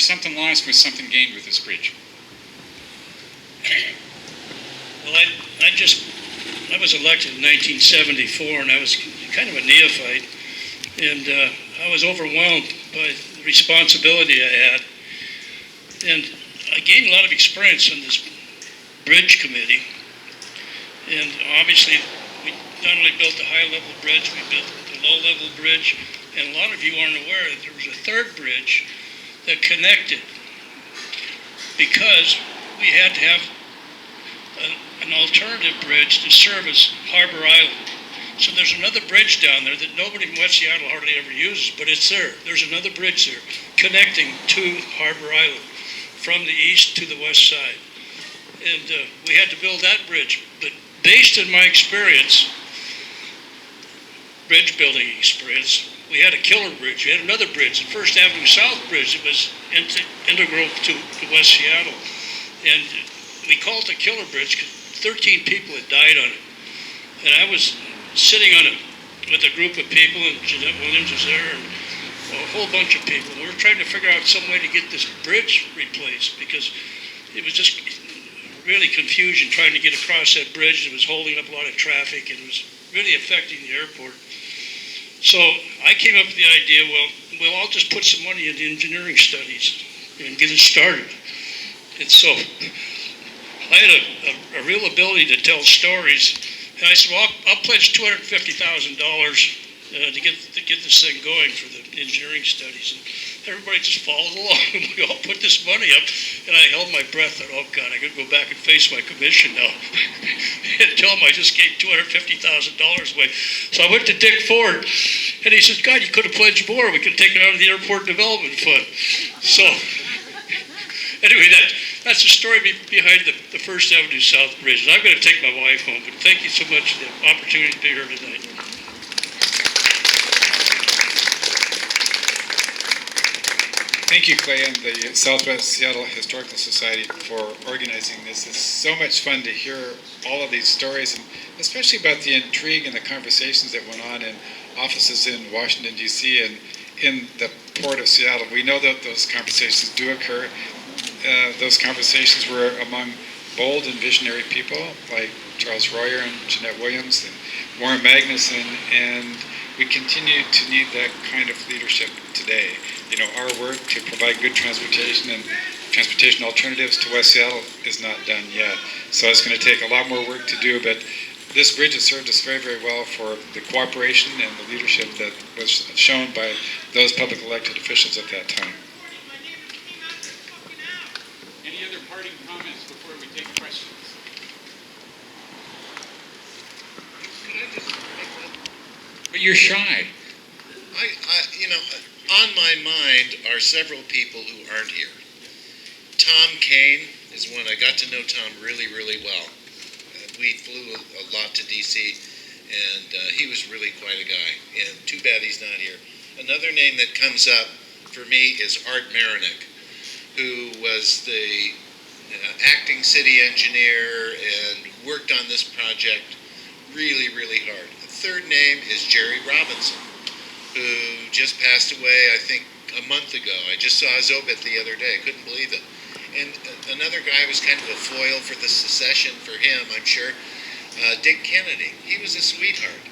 something lost with something gained with this bridge? Well, I was elected in 1974, and I was kind of a neophyte, and I was overwhelmed by the responsibility I had, and I gained a lot of experience on this bridge committee, and obviously we not only built the high-level bridge, we built the low-level bridge, and a lot of you aren't aware that there was a third bridge that connected, because we had to have an alternative bridge to service Harbor Island. So there's another bridge down there that nobody in West Seattle hardly ever uses, but it's there. There's another bridge there connecting to Harbor Island from the east to the west side. And we had to build that bridge. But based on my experience, bridge building experience, we had a killer bridge. We had another bridge, the First Avenue South Bridge. It was integral to West Seattle. And we called it the killer bridge because 13 people had died on it. And I was sitting on it with a group of people, and Jeanette Williams was there, and a whole bunch of people. We were trying to figure out some way to get this bridge replaced because it was just really confusion trying to get across that bridge. It was holding up a lot of traffic, and it was really affecting the airport. So I came up with the idea, well, we'll all just put some money into engineering studies and get it started. And so I had a real ability to tell stories, and I said, well, I'll pledge $250,000 to get this thing going for the engineering studies. And everybody just followed along, and we all put this money up, and I held my breath, thought, oh God, I gotta go back and face my commission now. And tell him I just gave $250,000 away. So I went to Dick Ford, and he said, God, you could have pledged more. We could have taken it out of the Airport Development Fund. So anyway, that's the story behind the First Avenue South Bridge. And I'm going to take my wife home, but thank you so much for the opportunity to be here tonight. Thank you, Clay, and the Southwest Seattle Historical Society for organizing this. It's so much fun to hear all of these stories, and especially about the intrigue and the conversations that went on in offices in Washington, D.C. and in the Port of Seattle. We know that those conversations do occur. Those conversations were among bold and visionary people like Charles Royer and Jeanette Williams and Warren Magnuson, and we continue to need that kind of leadership today. You know, our work to provide good transportation and transportation alternatives to West Seattle is not done yet. So it's going to take a lot more work to do, but this bridge has served us very, very well for the cooperation and the leadership that was shown by those public elected officials at that time. Any other parting comments before we take questions? But you're shy. On my mind are several people who aren't here. Tom Kane is one. I got to know Tom really, really well. We flew a lot to D.C., and he was really quite a guy, and too bad he's not here. Another name that comes up for me is Art Marinick, who was the acting city engineer and worked on this project really, really hard. The third name is Jerry Robinson, who just passed away, I think, a month ago. I just saw his obit the other day. I couldn't believe it. And another guy was kind of a foil for the secession for him, I'm sure. Dick Kennedy. He was a sweetheart.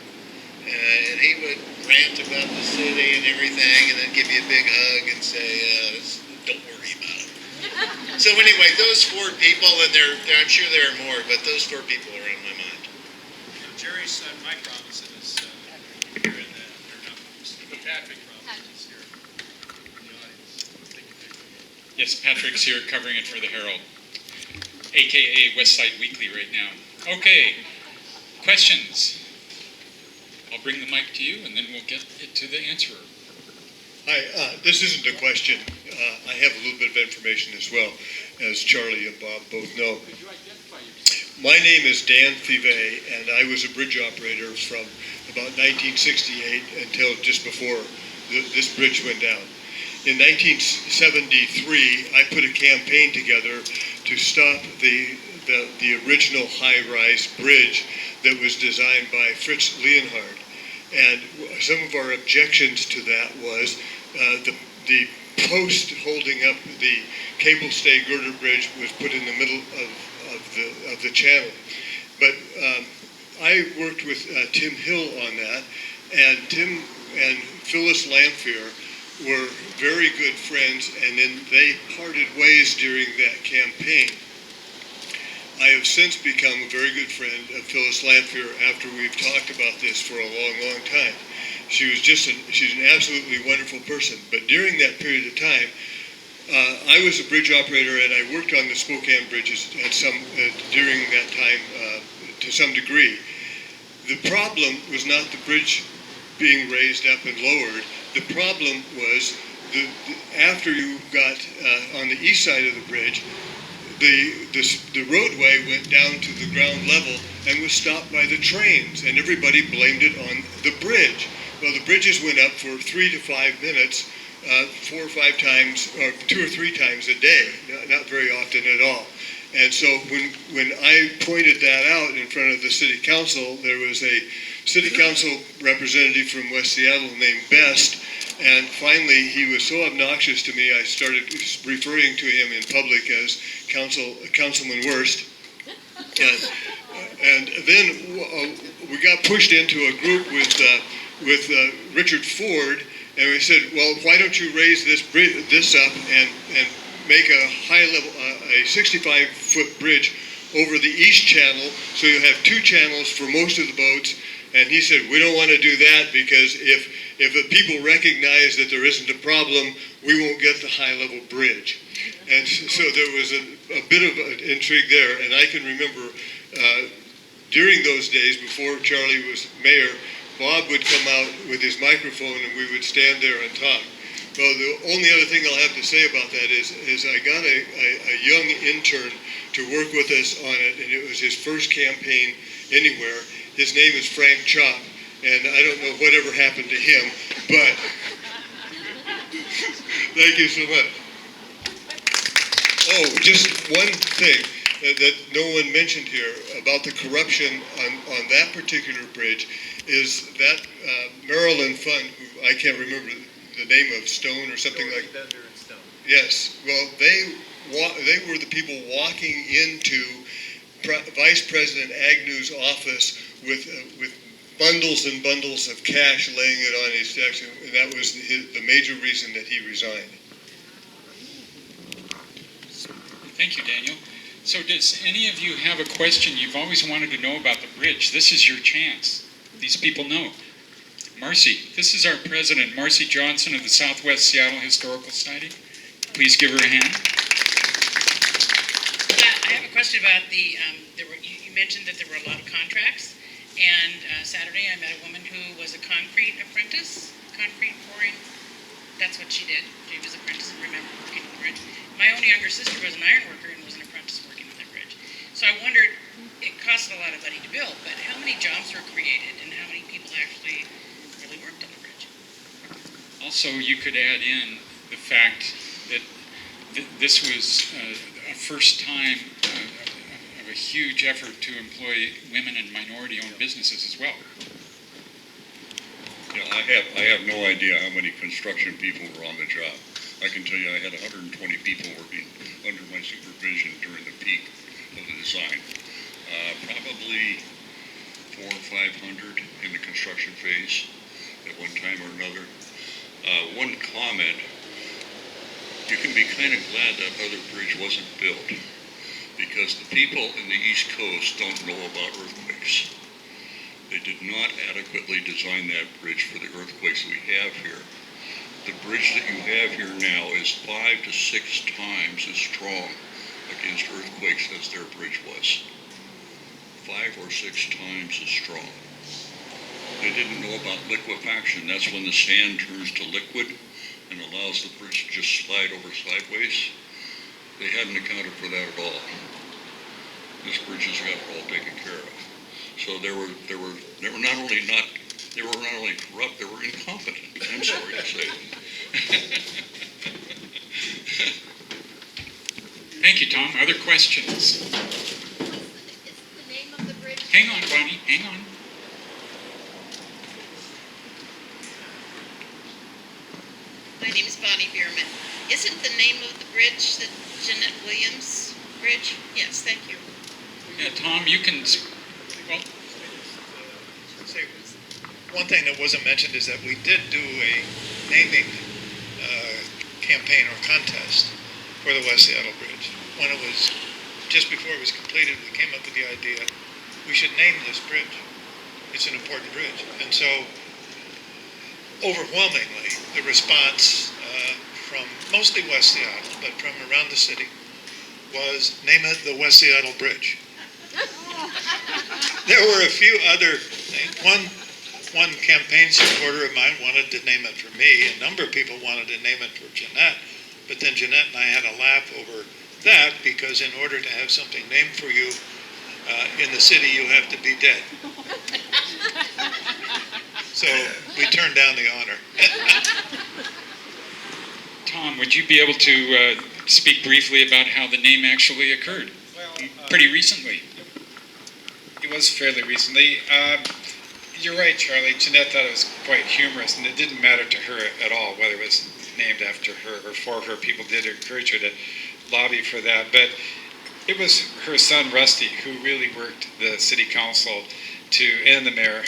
And he would rant about the city and everything, and then give you a big hug and say, don't worry about it. So anyway, those four people, and I'm sure there are more, but those four people are on my mind. Jerry's son, Mike Robinson, is here in the, or not Robinson, Patrick Robinson is here in the audience. Yes, Patrick's here covering it for the Herald, aka West Side Weekly right now. Okay, questions? I'll bring the mic to you, and then we'll get it to the answerer. Hi, this isn't a question. I have a little bit of information as well, as Charlie and Bob both know. Could you identify yourself? My name is Dan Fivet, and I was a bridge operator from about 1968 until just before this bridge went down. In 1973, I put a campaign together to stop the original high-rise bridge that was designed by Fritz Leonhard. And some of our objections to that was the post holding up the cable stay girder bridge was put in the middle of the channel. But I worked with Tim Hill on that, and Tim and Phyllis Lamphere were very good friends, and then they parted ways during that campaign. I have since become a very good friend of Phyllis Lamphere after we've talked about this for a long, long time. She's an absolutely wonderful person. But during that period of time, I was a bridge operator, and I worked on the Spokane bridges during that time to some degree. The problem was not the bridge being raised up and lowered. The problem was after you got on the east side of the bridge, the roadway went down to the ground level and was stopped by the trains, and everybody blamed it on the bridge. Well, the bridges went up for 3 to 5 minutes, 4 or 5 times, or 2 or 3 times a day, not very often at all. And so when I pointed that out in front of the city council, there was a city council representative from West Seattle named Best, and finally he was so obnoxious to me I started referring to him in public as Councilman Worst. And then we got pushed into a group with Richard Ford, and we said, well, why don't you raise this up and make a high level, a 65-foot bridge over the east channel, so you have 2 channels for most of the boats. And he said, we don't want to do that because if the people recognize that there isn't a problem, we won't get the high-level bridge. And so there was a bit of an intrigue there. And I can remember during those days, before Charlie was mayor, Bob would come out with his microphone and we would stand there and talk. Well, the only other thing I'll have to say about that is I got a young intern to work with us on it, and it was his first campaign anywhere. His name is Frank Chop, and I don't know whatever happened to him, but thank you so much. Oh, just one thing that no one mentioned here about the corruption on that particular bridge is that Maryland Fund, who I can't remember the name of, Stone or something like that. Yes, well, they were the people walking into Vice President Agnew's office with bundles and bundles of cash, laying it on his desk, and that was the major reason that he resigned. Thank you, Daniel. So does any of you have a question you've always wanted to know about the bridge? This is your chance. These people know. Marcy, this is our president, Marcy Johnson of the Southwest Seattle Historical Society. Please give her a hand. I have a question about you mentioned that there were a lot of contracts, and Saturday I met a woman who was a concrete apprentice, concrete pouring. That's what she did. She was an apprentice and remember working on the bridge. My own younger sister was an iron worker and was an apprentice working on that bridge. So I wondered, it costs a lot of money to build, but how many jobs were created and how many people actually really worked on the bridge? Also, you could add in the fact that this was a first time of a huge effort to employ women and minority-owned businesses as well. Yeah, I have no idea how many construction people were on the job. I can tell you I had 120 people working under my supervision during the peak of the design. Probably 400 or 500 in the construction phase at one time or another. One comment, you can be kind of glad that other bridge wasn't built because the people in the East Coast don't know about earthquakes. They did not adequately design that bridge for the earthquakes we have here. The bridge that you have here now is 5 to 6 times as strong against earthquakes as their bridge was. 5 or 6 times as strong. They didn't know about liquefaction. That's when the sand turns to liquid and allows the bridge to just slide over sideways. They hadn't accounted for that at all. This bridge has got it all taken care of. So they were not only corrupt, they were incompetent. I'm sorry to say. Thank you, Tom. Other questions? Is the name of the bridge? Hang on, Bonnie. Hang on. My name is Bonnie Bierman. Isn't the name of the bridge the Jeanette Williams Bridge? Yes, thank you. Yeah, Tom, you can. Well, Say, one thing that wasn't mentioned is that we did do a naming campaign or contest for the West Seattle Bridge. When it was, just before it was completed, we came up with the idea, we should name this bridge. It's an important bridge. And so, overwhelmingly, the response from mostly West Seattle, but from around the city, was name it the West Seattle Bridge. There were a few other things. One campaign supporter of mine wanted to name it for me. A number of people wanted to name it for Jeanette. But then Jeanette and I had a laugh over that because in order to have something named for you in the city, you have to be dead. So we turned down the honor. Tom, would you be able to speak briefly about how the name actually occurred? Well, Pretty recently. it was fairly recently. You're right, Charlie. Jeanette thought it was quite humorous, and it didn't matter to her at all whether it was named after her or for her. People did encourage her to lobby for that, but it was her son Rusty who really worked the city council and the mayor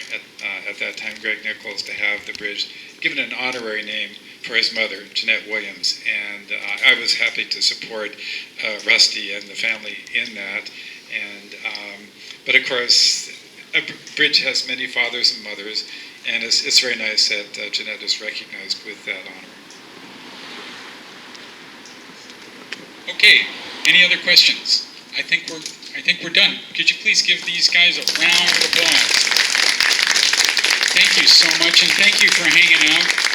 at that time, Greg Nichols, to have the bridge given an honorary name for his mother, Jeanette Williams, and I was happy to support Rusty and the family in that. And but of course, a bridge has many fathers and mothers, and it's very nice that Jeanette is recognized with that honor. Okay. Any other questions? I think we're done. Could you please give these guys a round of applause? Thank you so much, and thank you for hanging out.